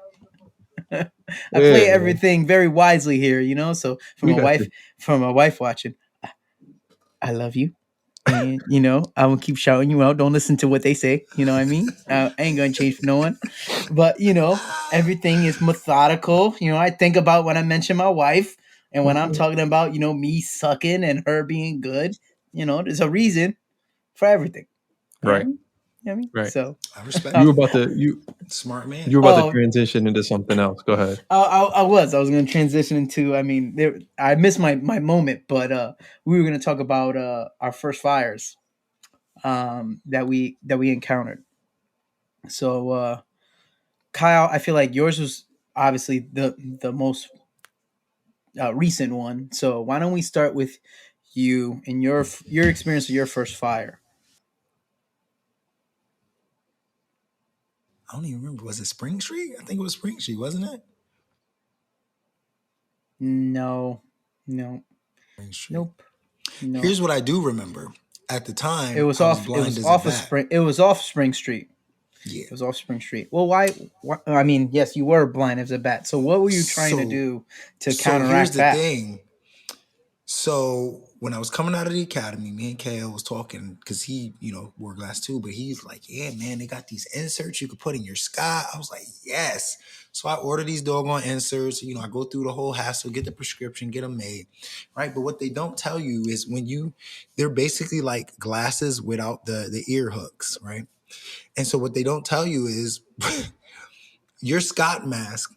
I play Yeah. everything very wisely here, So We from a got wife, this. from a wife watching, I love you, and I will keep shouting you out. Don't listen to what they say. You know what I mean? I ain't gonna change for no one. But everything is methodical. I think about when I mention my wife, and when I'm talking about me sucking and her being good. There's a reason for everything. You know what I Right. mean? You know what I mean? Right. So I respect You were it. about to Smart man. you were about Oh. to transition into something else. Go ahead. I was going to transition into. I missed my moment, but we were going to talk about our first fires that we encountered. So Kyle, I feel like yours was obviously the most recent one. So why don't we start with you and your experience of your first fire? I don't even remember. Was it Spring Street? I think it was Spring Street, wasn't it? No, Spring Street. nope, no. Here's what I do remember. At the time, It was I off. It blind was as off a of bat. Spring. It was off Spring Street. Yeah. It was off Spring Street. Well, why? I mean, yes, you were blind as a bat. So what were you trying to So- do to So counteract here's the that? thing. So when I was coming out of the academy, me and KL was talking because he, wore glass too, but he's like, yeah, man, they got these inserts you could put in your sky. I was like, yes. So I ordered these doggone inserts. I go through the whole hassle, get the prescription, get them made, right? But what they don't tell you is they're basically like glasses without the ear hooks, right? And so what they don't tell you is your Scott mask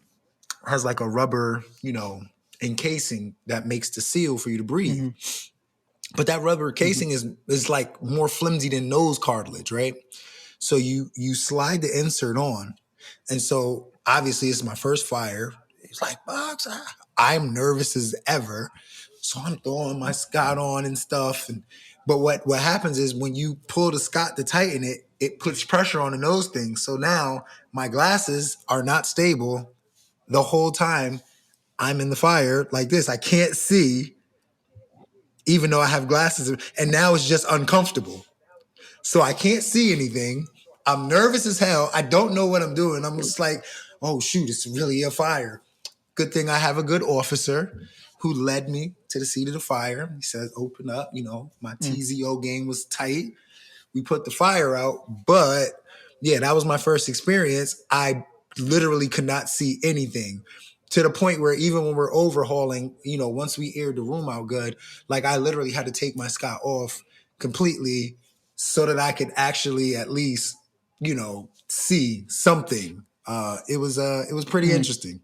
has like a rubber, encasing that makes the seal for you to breathe. Mhm. But that rubber casing is like more flimsy than nose cartilage, right? So you slide the insert on. And so obviously it's my first fire. It's like, Box, I'm nervous as ever. So I'm throwing my Scott on and stuff. But what happens is when you pull the Scott to tighten it, it puts pressure on the nose thing. So now my glasses are not stable the whole time I'm in the fire like this. I can't see, even though I have glasses. And now it's just uncomfortable. So I can't see anything. I'm nervous as hell. I don't know what I'm doing. I'm just like, oh, shoot, it's really a fire. Good thing I have a good officer who led me to the seat of the fire. He says, open up. My TZO game was tight. We put the fire out. But yeah, that was my first experience. I literally could not see anything, to the point where even when we're overhauling, once we aired the room out good, like I literally had to take my Scott off completely so that I could actually at least, see something. It was pretty interesting.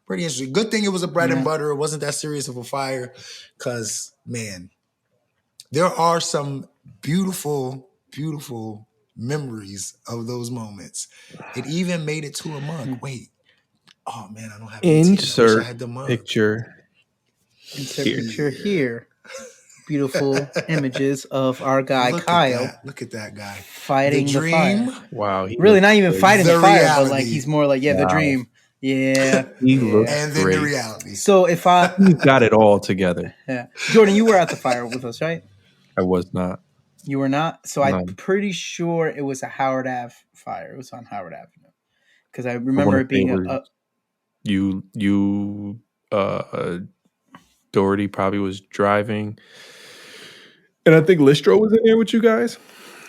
Pretty interesting. Good thing it was a bread and butter. It wasn't that serious of a fire, because, man, there are some beautiful, beautiful memories of those moments. It even made it to a mug. Wait. Oh, man, I don't have any teeth. I wish I had the mug. Picture. Insert Here. picture here. Beautiful images of our guy Look Kyle at that. Look at that guy. fighting the dream. fire. Wow. He Really, looks not even great. fighting the The fire, but like reality. he's more like the Wow. dream. Yeah. He yeah. looks And then great. the reality. So if I, He's got it all together. yeah. Jordan, you were at the fire with us, right? I was not. You were not. So I'm No. pretty sure it was a Howard Ave fire. It was on Howard Avenue because I I remember wanna it being say it was you Doherty probably was driving, and I think Listro was in there with you guys.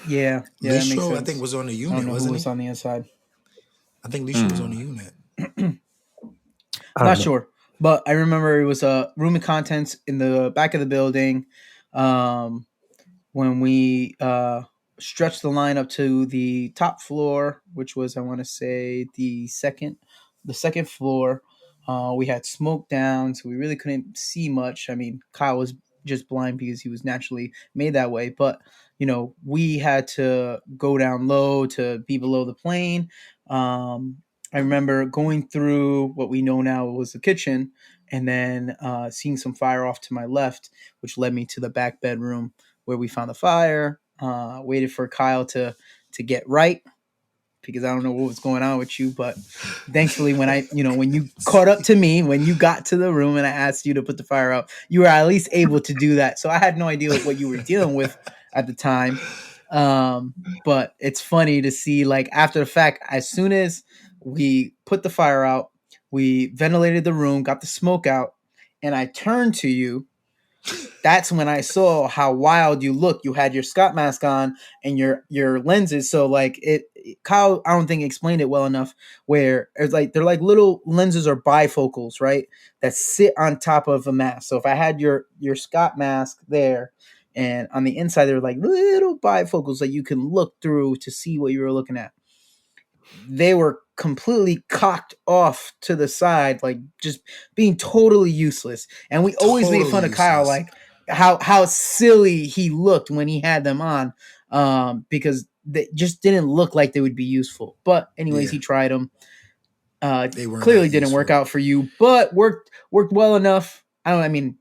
yeah. That makes Listro, I sense. think, was on the I don't unit, know who wasn't was he? on the inside. I think Listro was on the unit. I I'm don't not know. sure, but I remember it was a room of contents in the back of the building. When we stretched the line up to the top floor, which was, I want to say, the second floor. We had smoke down, so we really couldn't see much. I mean, Kyle was just blind because he was naturally made that way, but we had to go down low to be below the plane. I remember going through what we know now was the kitchen, and then seeing some fire off to my left, which led me to the back bedroom where we found the fire. Waited for Kyle to get right, because I don't know what was going on with you, but thankfully when you caught up to me, when you got to the room and I asked you to put the fire out, you were at least able to do that. So I had no idea what you were dealing with at the time. But it's funny to see, like, after the fact, as soon as we put the fire out, we ventilated the room, got the smoke out, and I turned to you. That's when I saw how wild you look. You had your Scott mask on and your lenses. So like Kyle, I don't think explained it well enough. Where it's like they're like little lenses or bifocals, right? That sit on top of a mask. So if I had your Scott mask there, and on the inside there were like little bifocals that you can look through to see what you were looking at. They were completely cocked off to the side, like just being totally useless. And we always made fun of Kyle, like how silly he looked when he had them on, because they just didn't look like they would be useful. But anyways, he tried them. They clearly didn't work out for you, but worked well enough. I mean,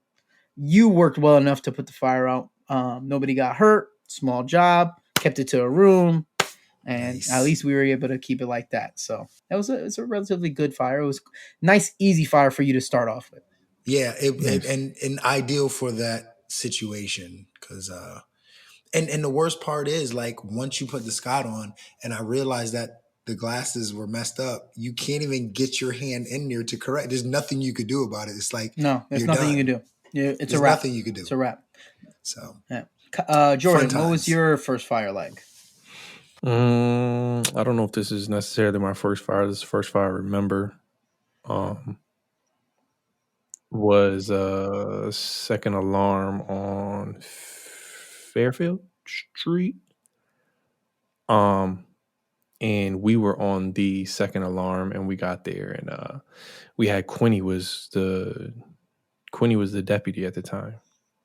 you worked well enough to put the fire out. Nobody got hurt. Small job. Kept it to a room. And at least we were able to keep it like that. So it's a relatively good fire. It was nice, easy fire for you to start off with. Yeah, and ideal for that situation, because and the worst part is, like, once you put the Scott on, and I realized that the glasses were messed up, you can't even get your hand in there to correct. There's nothing you could do about it. It's like, no, there's nothing you can do. Yeah, there's a wrap. Nothing you could do. It's a wrap. So yeah. Jordan, what was your first fire like? I don't know if this is necessarily my first fire. This is the first fire I remember. Was a second alarm on Fairfield Street. And we were on the second alarm, and we got there, and we had Quinny was the deputy at the time.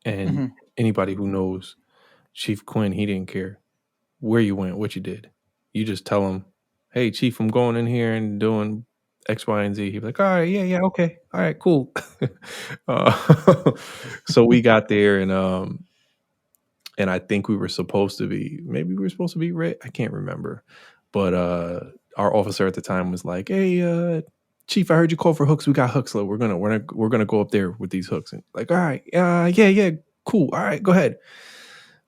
And anybody who knows Chief Quinn, he didn't care where you went, what you did. You just tell him, hey, Chief, I'm going in here and doing X, Y, and Z. He'd be like, all right, yeah, okay. All right, cool. So we got there, and I think we were supposed to be red. I can't remember. But our officer at the time was like, hey, Chief, I heard you call for hooks. We got hooks. Look, we're gonna go up there with these hooks. And like, all right, yeah, cool. All right, go ahead.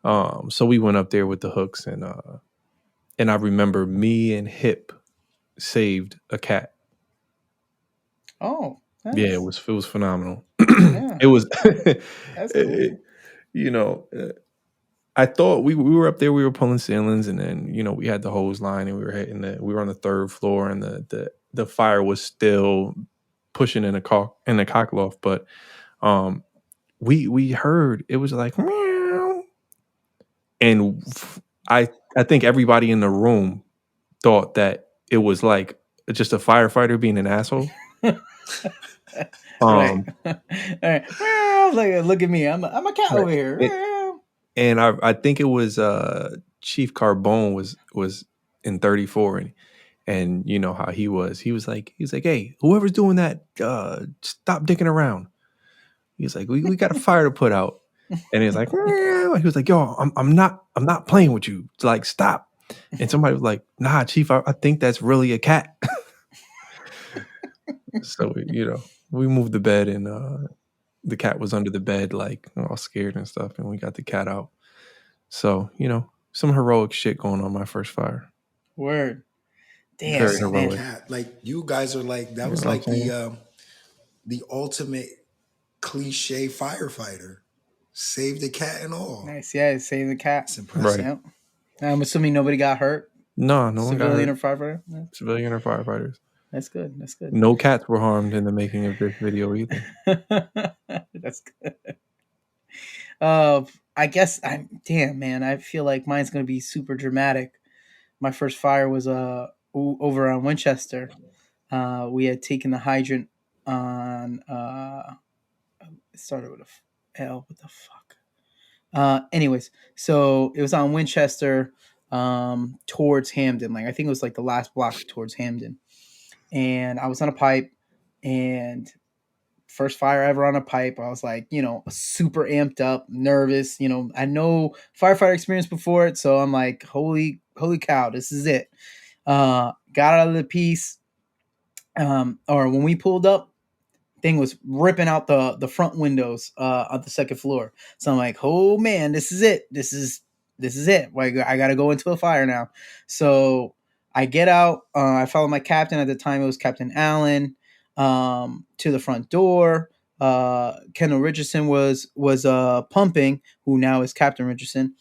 So we went up there with the hooks, and I remember me and Hip saved a cat. Oh, nice. Yeah, it was phenomenal. Yeah. It was, that's cool. I thought we were up there, we were pulling ceilings, and then we had the hose line, and we were on the third floor, and the fire was still pushing in the cock loft, but we heard it was like meow, and I think everybody in the room thought that it was like just a firefighter being an asshole. Right. Like, look at me, I'm a cat over here. And I think it was Chief Carbone was in 34, and you know how he was. He was like, hey, whoever's doing that, stop dicking around. He was like, we got a fire to put out. And he was like, he was like, yo, I'm not playing with you. Like, stop. And somebody was like, nah, Chief, I think that's really a cat. So we moved the bed, and the cat was under the bed, like all scared and stuff, and we got the cat out. So some heroic shit going on my first fire. Word. Damn, very heroic. Man. Like, you guys are like, that was like the ultimate cliche firefighter. Save the cat and all. Nice, yeah, save the cat. It's impressive. Right. Yeah. I'm assuming nobody got hurt. No one got hurt. Civilian or firefighter. Yeah. Civilian or firefighters. That's good. No cats were harmed in the making of this video either. That's good. I guess damn, man. I feel like mine's gonna be super dramatic. My first fire was over on Winchester. We had taken the hydrant on. It started with a L. What the fuck? Anyways, so it was on Winchester, towards Hamden. Like, I think it was like the last block towards Hamden. and I was on a pipe, and first fire ever on a pipe. I was like, super amped up, nervous. I had no firefighter experience before it, so I'm like, holy cow, this is it. Got out of the piece, or when we pulled up, thing was ripping out the front windows of the second floor. So I'm like, oh man, this is it. This is it. Like, I got to go into a fire now. So I get out. I follow my captain. At the time, it was Captain Allen, to the front door. Kendall Richardson was pumping, who now is Captain Richardson.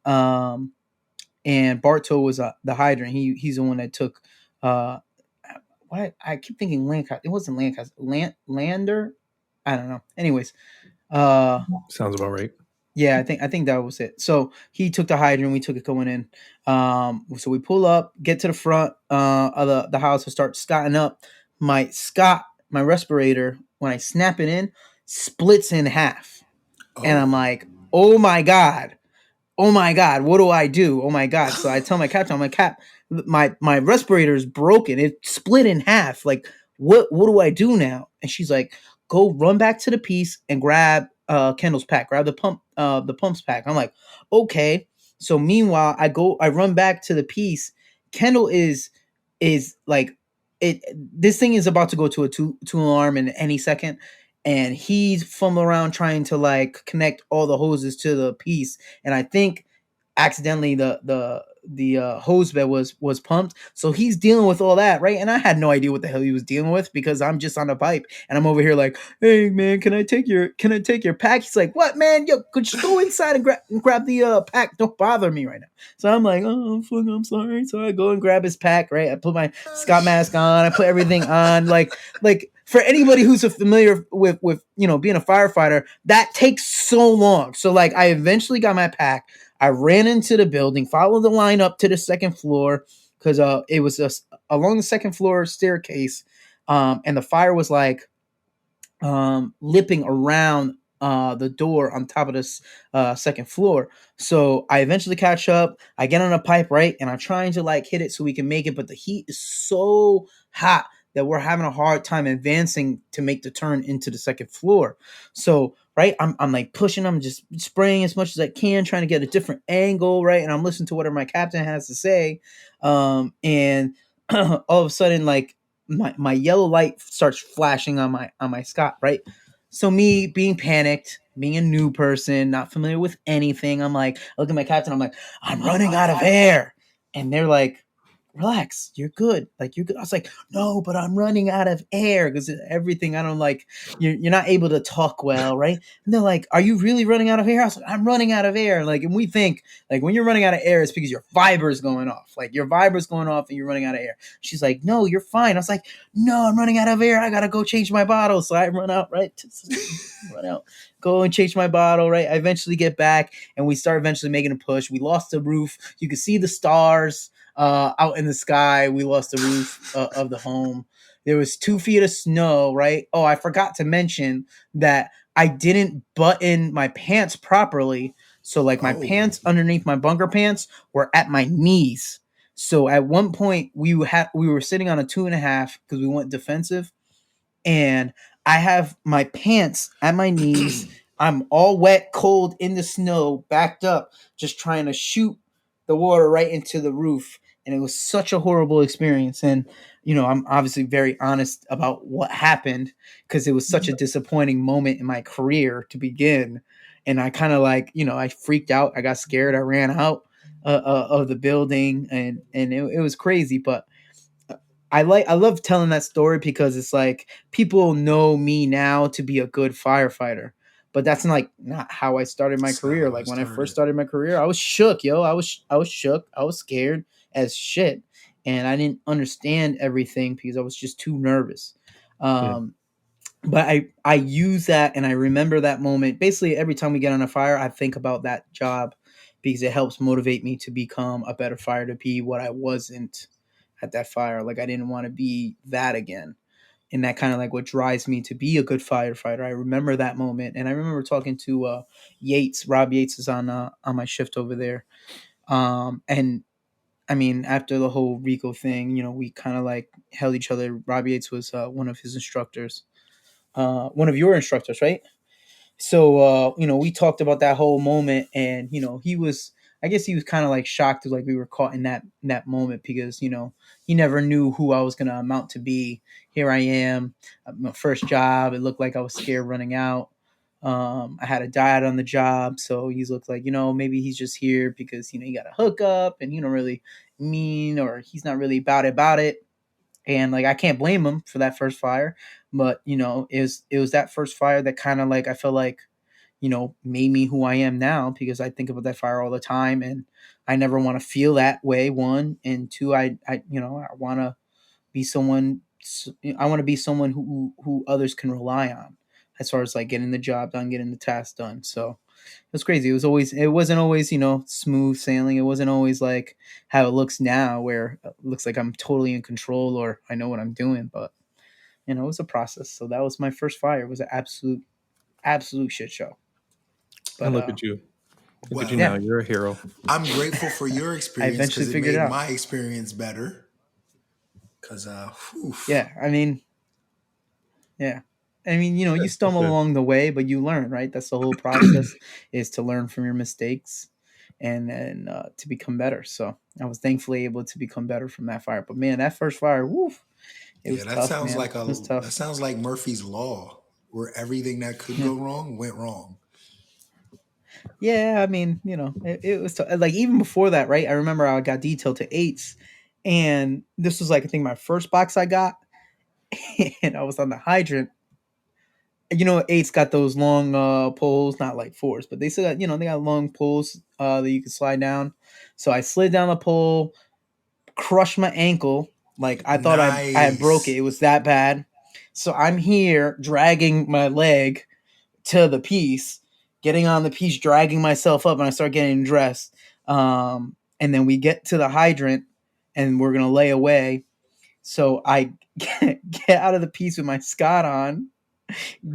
And Bartow was the hydrant. He's the one that took. What I keep thinking Lancaster. It wasn't Lancaster. Lander. I don't know. Anyways, Sounds about right. yeah, I think that was it. So he took the hydrant. We took it going in. So we pull up, get to the front of the house, and start scotting up. My respirator, when I snap it in, splits in half, and I'm like, oh my god, what do I do? Oh my god! So I tell my captain, I'm like, Cap, my respirator is broken. It split in half. Like, what do I do now? And she's like, go run back to the piece and grab Kendall's pack, grab the pumps pack. I'm like, okay. So meanwhile, I run back to the piece. Kendall is like, this thing is about to go to a two alarm in any second, and he's fumbling around trying to like connect all the hoses to the piece, and I think accidentally the hose bed was pumped, so he's dealing with all that, right? And I had no idea what the hell he was dealing with, because I'm just on the pipe and I'm over here like, hey man, can I take your pack? He's like, what, man? Yo, could you go inside and grab the pack? Don't bother me right now. So I'm like, oh fuck, I'm sorry. So I go and grab his pack, right? I put my Scott mask on, I put everything on, like for anybody who's familiar with being a firefighter, that takes so long. So like, I eventually got my pack. I ran into the building, followed the line up to the second floor, because it was along the second floor staircase, and the fire was like lipping around the door on top of this second floor. So I eventually catch up. I get on a pipe, right, and I'm trying to like hit it so we can make it, but the heat is so hot that we're having a hard time advancing to make the turn into the second floor. So right, I'm like pushing, I'm just spraying as much as I can, trying to get a different angle, right, and I'm listening to whatever my captain has to say, and all of a sudden, like, my yellow light starts flashing on my Scott, right? So me being panicked, being a new person, not familiar with anything, I'm like, I look at my captain, I'm like, I'm running out of air. And they're like, relax, you're good. Like, you're good. I was like, no, but I'm running out of air, because everything, I don't like, you're not able to talk well, right? And they're like, are you really running out of air? I was like, I'm running out of air. Like, and we think, like, when you're running out of air, it's because your viber's going off. Like, your viber's going off and you're running out of air. She's like, no, you're fine. I was like, no, I'm running out of air. I gotta go change my bottle. So I run out, right? Run out, go and change my bottle, right? I eventually get back, and we start eventually making a push. We lost the roof. You could see the stars out in the sky. We lost the roof of the home. There was 2 feet of snow, right? Oh, I forgot to mention that I didn't button my pants properly. So like, my pants underneath my bunker pants were at my knees. So at one point we were sitting on a 2.5 because we went defensive, and I have my pants at my knees. I'm all wet, cold, in the snow, backed up, just trying to shoot the water right into the roof. And it was such a horrible experience. And, I'm obviously very honest about what happened, because it was such a disappointing moment in my career to begin. And I kind of like, I freaked out. I got scared. I ran out of the building, and it was crazy. But I love telling that story, because it's like, people know me now to be a good firefighter, but that's not how I started my career. Like, when I first started my career, I was shook, yo. I was shook. I was scared as shit, and I didn't understand everything because I was just too nervous. But I use that, and I remember that moment. Basically, every time we get on a fire, I think about that job, because it helps motivate me to become a better fighter, to be what I wasn't at that fire. Like, I didn't want to be that again. And that kind of like what drives me to be a good firefighter. I remember that moment. And I remember talking to Yates. Rob Yates is on my shift over there. And I mean, after the whole Rico thing, we kind of like held each other. Robbie Yates was one of his instructors, one of your instructors, right? So we talked about that whole moment, and he was, I guess he was kind of like shocked, like we were caught in that moment, because he never knew who I was gonna amount to be. Here I am, my first job. It looked like I was scared running out. I had a dad on the job, so he's looked like maybe he's just here because he got a hookup, and he don't really mean, or he's not really about it. And like I can't blame him for that first fire, but it was that first fire that kind of like I felt like made me who I am now, because I think about that fire all the time, and I never want to feel that way. One, and two, I want to be someone. I want to be someone who others can rely on, as far as like getting the job done, getting the task done. So it was crazy. It wasn't always smooth sailing. It wasn't always like how it looks now, where it looks like I'm totally in control or I know what I'm doing. But it was a process. So that was my first fire. It was an absolute shit show. And But look at you. Look at you Well, now. You're a hero. I'm grateful for your I experience eventually because it figured it made out. my experience better. Because, Yeah, I mean, yeah. I mean, you Good. stumble That's good. along the way, but you learn, right? That's the whole process, is to learn from your mistakes and to become better. So I was thankfully able to become better from that fire. But man, that first fire, woof, it yeah, was tough, man. It was that tough. sounds like Murphy's Law, where everything that could Yeah. go wrong went wrong. Yeah, I mean, it was like even before that, right? I remember I got detailed to eights, and this was like I think my first box I got, and I was on the hydrant. Eight's got those long poles, not like fours, but they still got they got long poles that you can slide down. So I slid down the pole, crushed my ankle. Like I thought I had broke it. Nice. It was that bad. So I'm here dragging my leg to the piece, getting on the piece, dragging myself up, and I start getting dressed. And then we get to the hydrant, and we're gonna lay away. So I get out of the piece with my Scott on,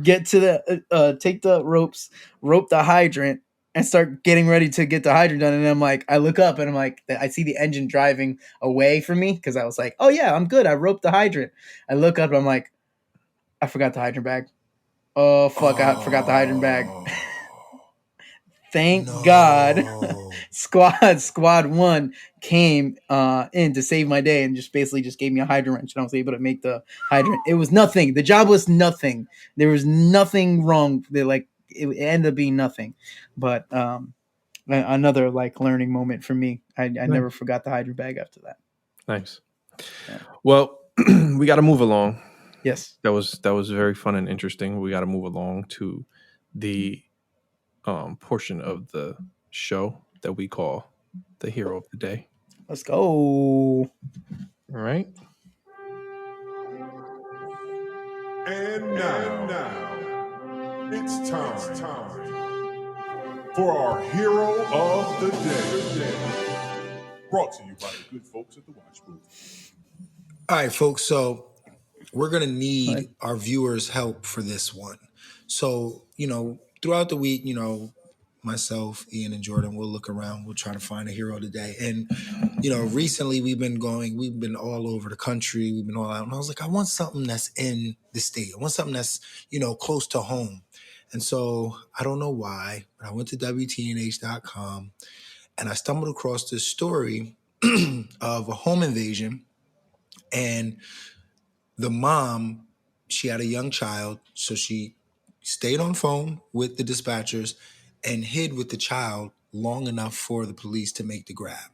get to the take the ropes, rope the hydrant, and start getting ready to get the hydrant done. And I'm like, I look up and I'm like, I see the engine driving away from me, because I was like, oh yeah, I'm good. I roped the hydrant. I look up and I'm like, I forgot the hydrant bag. Oh fuck, I forgot the hydrant bag. Oh, Thank God. no. Squad 1 came in to save my day and just basically just gave me a hydrant wrench, and I was able to make the hydrant. It was nothing. The job was nothing. There was nothing wrong. It ended up being nothing. But another like learning moment for me. I never forgot the hydrant bag after that. Nice. Yeah. Well, we got to move along. Yes. That was very fun and interesting. We got to move along to the portion of the show that we call the hero of the day. Let's go. All right. And now, it's time for our hero of the day. Brought to you by the good folks at the Watch Booth. All right, folks. So we're going to need Right. our viewers' help for this one. So, throughout the week, myself, Ian, and Jordan will look around. We'll try to find a hero today. And, recently we've been all over the country. We've been all out. And I was like, I want something that's in the state. I want something that's, close to home. And so I don't know why, but I went to WTNH.com and I stumbled across this story of a home invasion. And the mom, she had a young child, so she stayed on phone with the dispatchers and hid with the child long enough for the police to make the grab.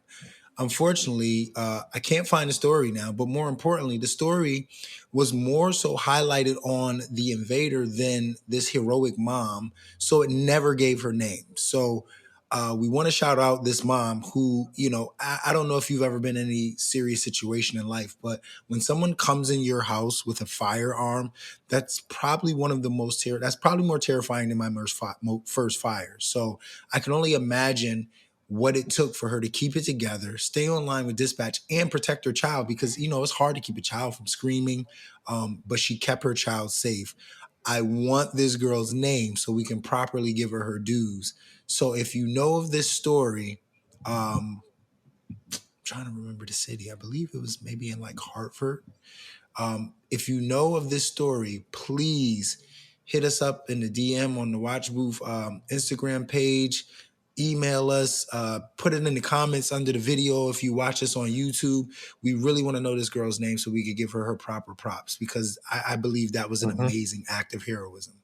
Unfortunately, I can't find the story now, but more importantly, the story was more so highlighted on the invader than this heroic mom, so it never gave her name. So we want to shout out this mom who, I don't know if you've ever been in any serious situation in life, but when someone comes in your house with a firearm, that's probably that's probably more terrifying than my first fire. So I can only imagine what it took for her to keep it together, stay online with dispatch, and protect her child, because it's hard to keep a child from screaming, but she kept her child safe. I want this girl's name so we can properly give her dues. So if you know of this story, trying to remember the city. I believe it was maybe in like Hartford. If you know of this story, please hit us up in the DM on the Watch Booth Instagram page. Email us, put it in the comments under the video if you watch us on YouTube. We really want to know this girl's name so we could give her proper props, because I believe that was an amazing act of heroism.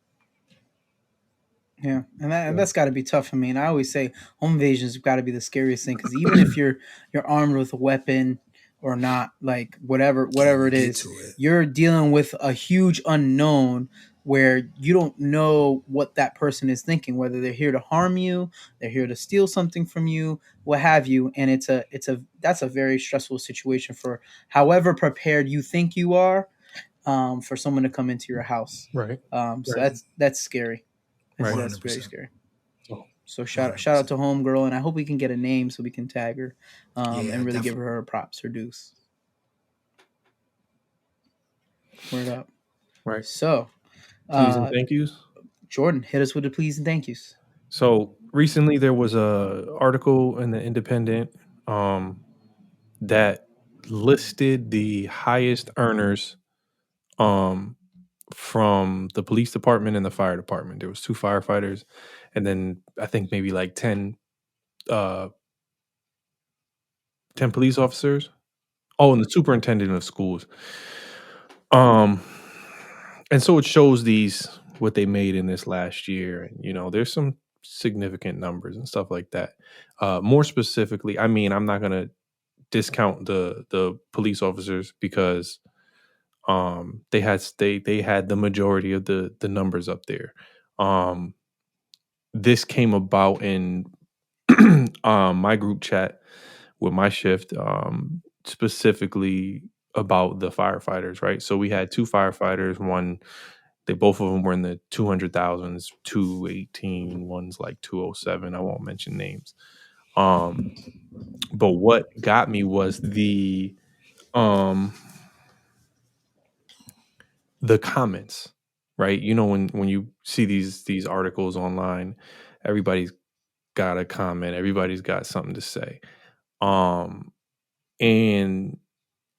Yeah, and that's got to be tough. I mean, I always say home invasions got to be the scariest thing, because even if you're armed with a weapon or not, like whatever it is, you're dealing with a huge unknown where you don't know what that person is thinking, whether they're here to harm you, they're here to steal something from you, what have you. And that's a very stressful situation for however prepared you think you are, for someone to come into your house. Right. So that's scary. Right. That's very scary. So shout out to homegirl, and I hope we can get a name so we can tag her, and really give her props, her dues. Word up. Right. So, please and thank yous. Jordan, hit us with the please and thank yous. So recently there was a article in the Independent that listed the highest earners from the police department and the fire department. There was 2 firefighters, and then I think maybe like 10 police officers. Oh, and the superintendent of schools. And so it shows what they made in this last year, and there's some significant numbers and stuff like that. More specifically, I mean, I'm not gonna discount the police officers, because they had the majority of the numbers up there. This came about in my group chat with my shift, specifically about the firefighters, right? So we had 2 firefighters. Both of them were in the 200,000s, 218, one's like 207. I won't mention names. But what got me was the comments, right? When you see these articles online, everybody's got a comment, everybody's got something to say. And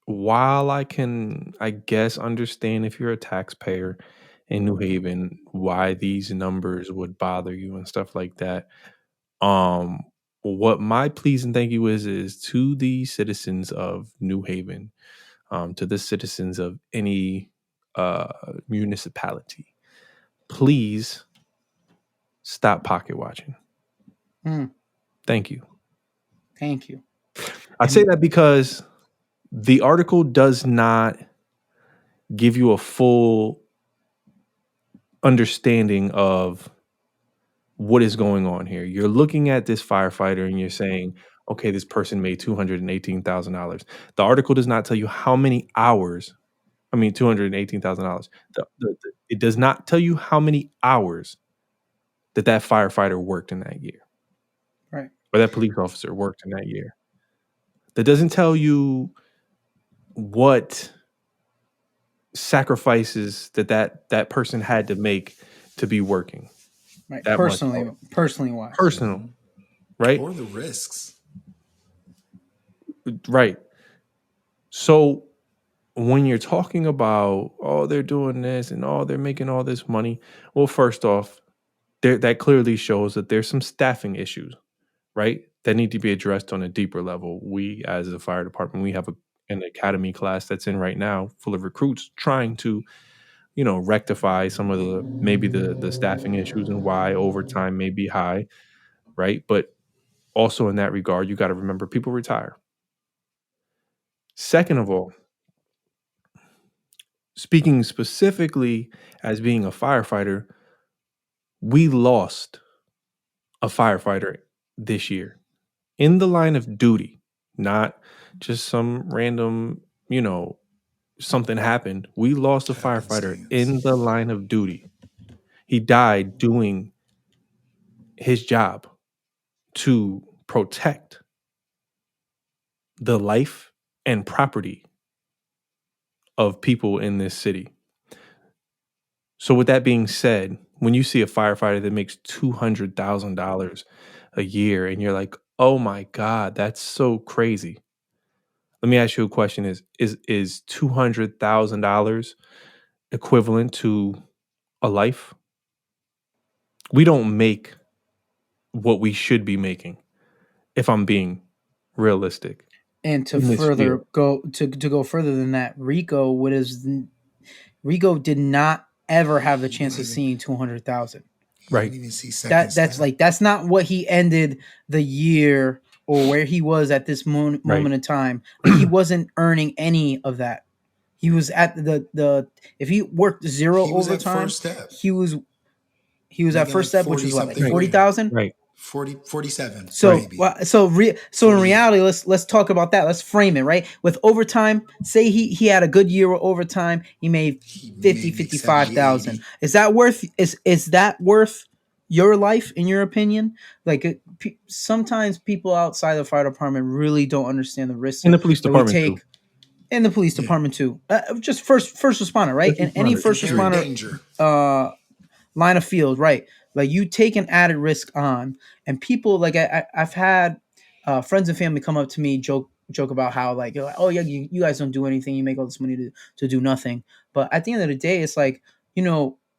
while I can, I guess, understand if you're a taxpayer in New Haven, why these numbers would bother you and stuff like that, what my please and thank you is to the citizens of New Haven, to the citizens of any municipality. Please stop pocket watching. Thank you. Thank you. I say that because the article does not give you a full understanding of what is going on here. You're looking at this firefighter and you're saying, okay, this person made $218,000. The article does not tell you how many hours. I mean, $218,000. It does not tell you how many hours that firefighter worked in that year. Right. Or that police officer worked in that year. That doesn't tell you what sacrifices that person had to make to be working. Right. Personally wise. Personal. Right? Or the risks. Right. So when you're talking about, oh, they're doing this and oh, they're making all this money. Well, first off, that clearly shows that there's some staffing issues, right? That need to be addressed on a deeper level. We, as a fire department, we have an academy class that's in right now full of recruits trying to, rectify some of the staffing issues and why overtime may be high, right? But also in that regard, you got to remember people retire. Second of all, speaking specifically as being a firefighter, we lost a firefighter this year in the line of duty, not just some random, something happened. We lost a firefighter in the line of duty. He died doing his job to protect the life and property of people in this city. So with that being said, when you see a firefighter that makes $200,000 a year and you're like, oh my God, that's so crazy. Let me ask you a question: Is $200,000 equivalent to a life? We don't make what we should be making, if I'm being realistic. And to In this further field. go further than that, Rico did not ever have the chance of seeing 200,000. He Right. didn't even see second That's not what he ended the year or where he was at this moment in time. Like, he wasn't earning any of that. He was at the if he worked zero He was at overtime, first step. he was at Making first like step, which was what, like 40-something 40,000. Right. 47. So, maybe. so in 48. reality, let's talk about that. Let's frame it, right? With overtime, say he had a good year with overtime, he made He 50, made 55,000. 70, Is that worth your life, in your opinion? Like, sometimes people outside the fire department really don't understand the risks In the police that we department take. too. In the police department too. Just first responder, right? First And any responder, first They're in responder danger. line of field, right? Like, you take an added risk on, and people like I've had friends and family come up to me, joke about how like, oh yeah, you guys don't do anything, you make all this money to do nothing. But at the end of the day, it's like,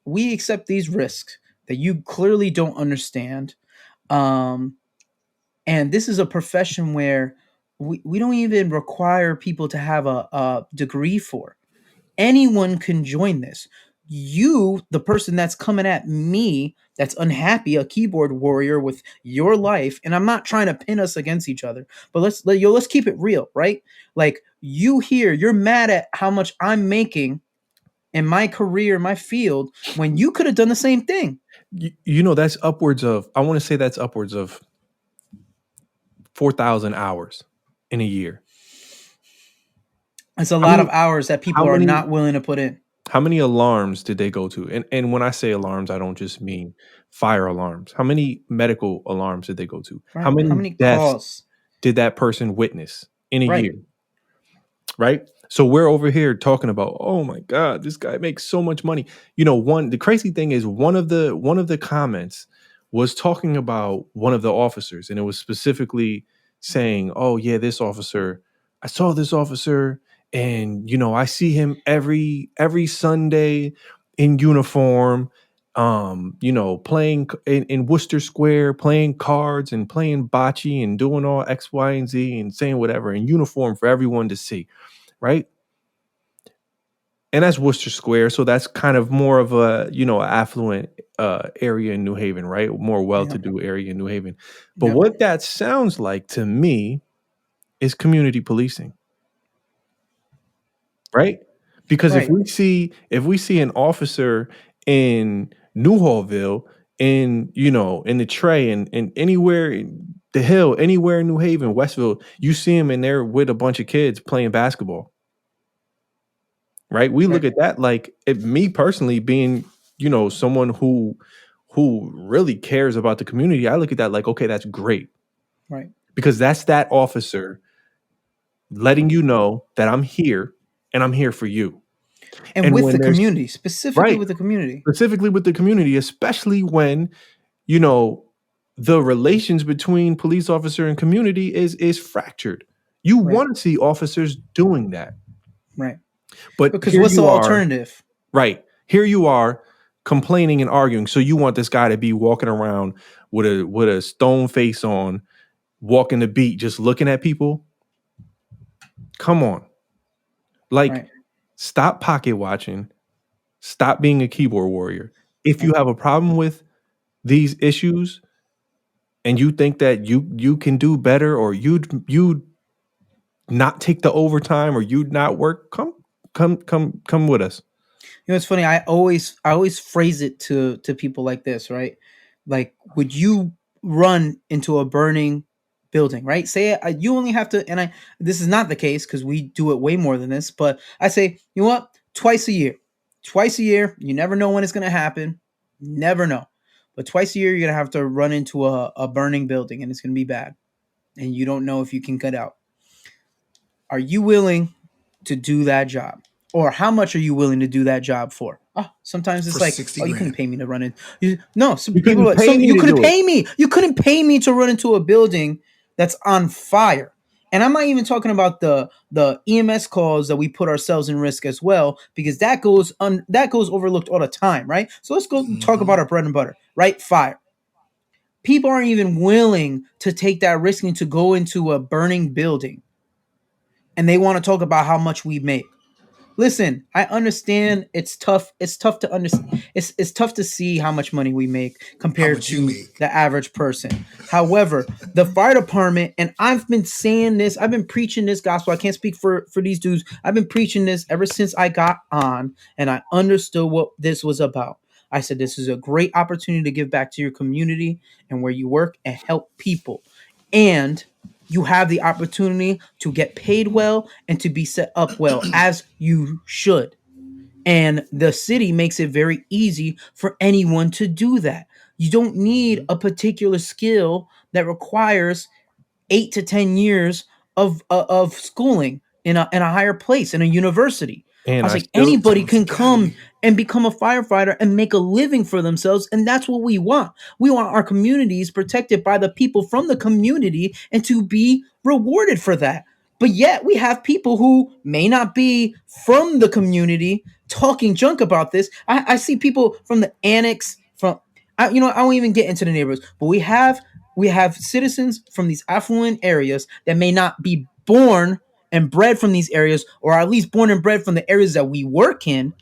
we accept these risks that you clearly don't understand. And this is a profession where we don't even require people to have a degree for. Anyone can join this. You, the person that's coming at me, that's unhappy, a keyboard warrior with your life, and I'm not trying to pin us against each other, but let's keep it real, right? Like, you're mad at how much I'm making in my career, my field, when you could have done the same thing. That's upwards of, I want to say that's upwards of 4,000 hours in a year. It's a lot of hours that people are not willing to put in. How many alarms did they go to? And when I say alarms, I don't just mean fire alarms. How many medical alarms did they go to? Right. How many deaths calls did that person witness in a Right. year? Right? So we're over here talking about, oh my God, this guy makes so much money. The crazy thing is one of the comments was talking about one of the officers, and it was specifically saying, oh yeah, this officer, I saw this officer, and I see him every Sunday in uniform, playing in Worcester Square, playing cards and playing bocce and doing all X, Y, and Z and saying whatever in uniform for everyone to see, right? And that's Worcester Square, so that's kind of more of a affluent area in New Haven, right? More well-to-do area in New Haven. But what that sounds like to me is community policing, right? Because if we see an officer in Newhallville, in the Tray, and anywhere in the Hill, anywhere in New Haven, Westville, you see him in there with a bunch of kids playing basketball. Right? We look at that like, if me personally being, someone who really cares about the community, I look at that like, okay, that's great. Right. Because that's that officer letting you know that I'm here and I'm here for you. And with the community, specifically with the community. Specifically with the community, especially when, the relations between police officer and community is fractured. You want to see officers doing that. Right. But because what's the alternative? Right. Here you are complaining and arguing. So you want this guy to be walking around with a stone face on, walking the beat, just looking at people? Come on. Like, stop pocket watching. Stop being a keyboard warrior. If you have a problem with these issues and you think that you can do better, or you'd not take the overtime, or you'd not work, come with us. It's funny. I always phrase it to people like this, right? Like, would you run into a burning building, right? Say you only have to, and this is not the case because we do it way more than this, but I say, you know what? Twice a year, you never know when it's going to happen. Never know. But twice a year, you're going to have to run into a burning building, and it's going to be bad. And you don't know if you can get out. Are you willing to do that job? Or how much are you willing to do that job for? Oh, sometimes it's like, oh, you couldn't pay me to run in. You couldn't pay me. You couldn't pay me to run into a building that's on fire. And I'm not even talking about the EMS calls that we put ourselves in risk as well, because that goes overlooked all the time, right? So let's go talk about our bread and butter, right? Fire. People aren't even willing to take that risk and to go into a burning building, and they want to talk about how much we make. Listen, I understand it's tough. It's tough to understand. It's tough to see how much money we make compared to the average person. However, the fire department, and I've been saying this, I've been preaching this gospel. I can't speak for these dudes. I've been preaching this ever since I got on, and I understood what this was about. I said, this is a great opportunity to give back to your community and where you work and help people. And you have the opportunity to get paid well and to be set up well, as you should. And the city makes it very easy for anyone to do that. You don't need a particular skill that requires 8 to 10 years of schooling in a higher place, in a university. And I was like, anybody can come and become a firefighter and make a living for themselves. And that's what we want. We want our communities protected by the people from the community and to be rewarded for that. But yet we have people who may not be from the community talking junk about this. I see people from the annex, I won't even get into the neighborhoods, but we have citizens from these affluent areas that may not be born and bred from these areas, or at least born and bred from the areas that we work in,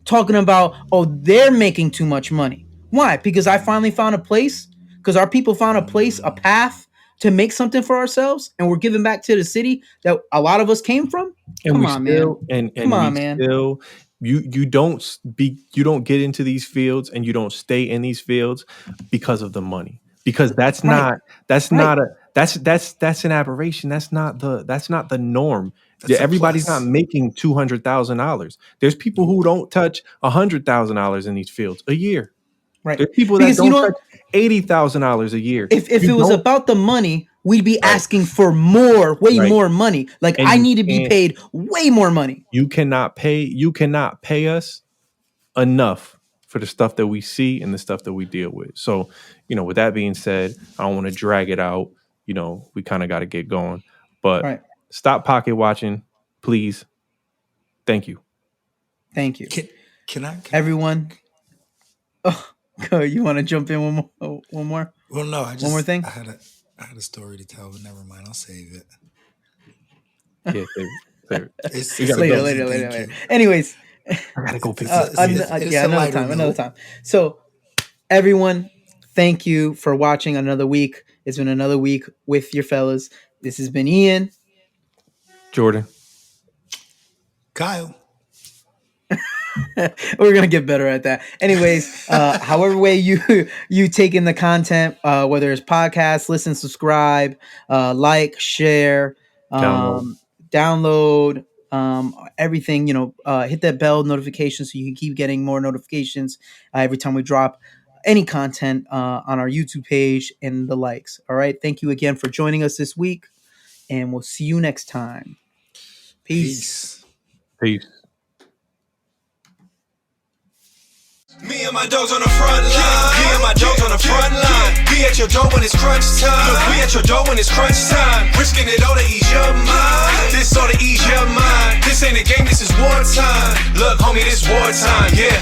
talking about, oh, they're making too much money. Why? Because I finally found a place, because our people found a place, a path to make something for ourselves, and we're giving back to the city that a lot of us came from. Come on, man. You don't get into these fields and you don't stay in these fields because of the money. Because that's an aberration. That's not the norm. Everybody's not making $200,000. There's people who don't touch $100,000 in these fields a year. Right. There's people that don't touch $80,000 a year. If it was about the money, we'd be asking for more money. Like, I need to be paid way more money. You cannot pay us enough for the stuff that we see and the stuff that we deal with. So, with that being said, I don't want to drag it out. We kind of got to get going. But stop pocket watching, please. Thank you. Thank you. Can I? Everyone. Oh, you want to jump in one more? Well, no. One more thing? I had a story to tell, but never mind. I'll save it. Yeah, save it. It's later. Anyways. I gotta go pick another time. So, everyone, thank you for watching another week. It's been another week with your fellas. This has been Ian, Jordan, Kyle. We're gonna get better at that. Anyways, however way you take in the content, whether it's podcasts, listen, subscribe, like, share, download. Everything, hit that bell notification so you can keep getting more notifications every time we drop any content on our YouTube page and the likes. All right. Thank you again for joining us this week, and we'll see you next time. Peace. Me and my dogs on the front line. Me and my dogs on the front line. Be at your door when it's crunch time. Look, we at your door when it's crunch time. Risking it all to ease your mind. This all to ease your mind. This ain't a game, this is wartime. Look, homie, this wartime, yeah.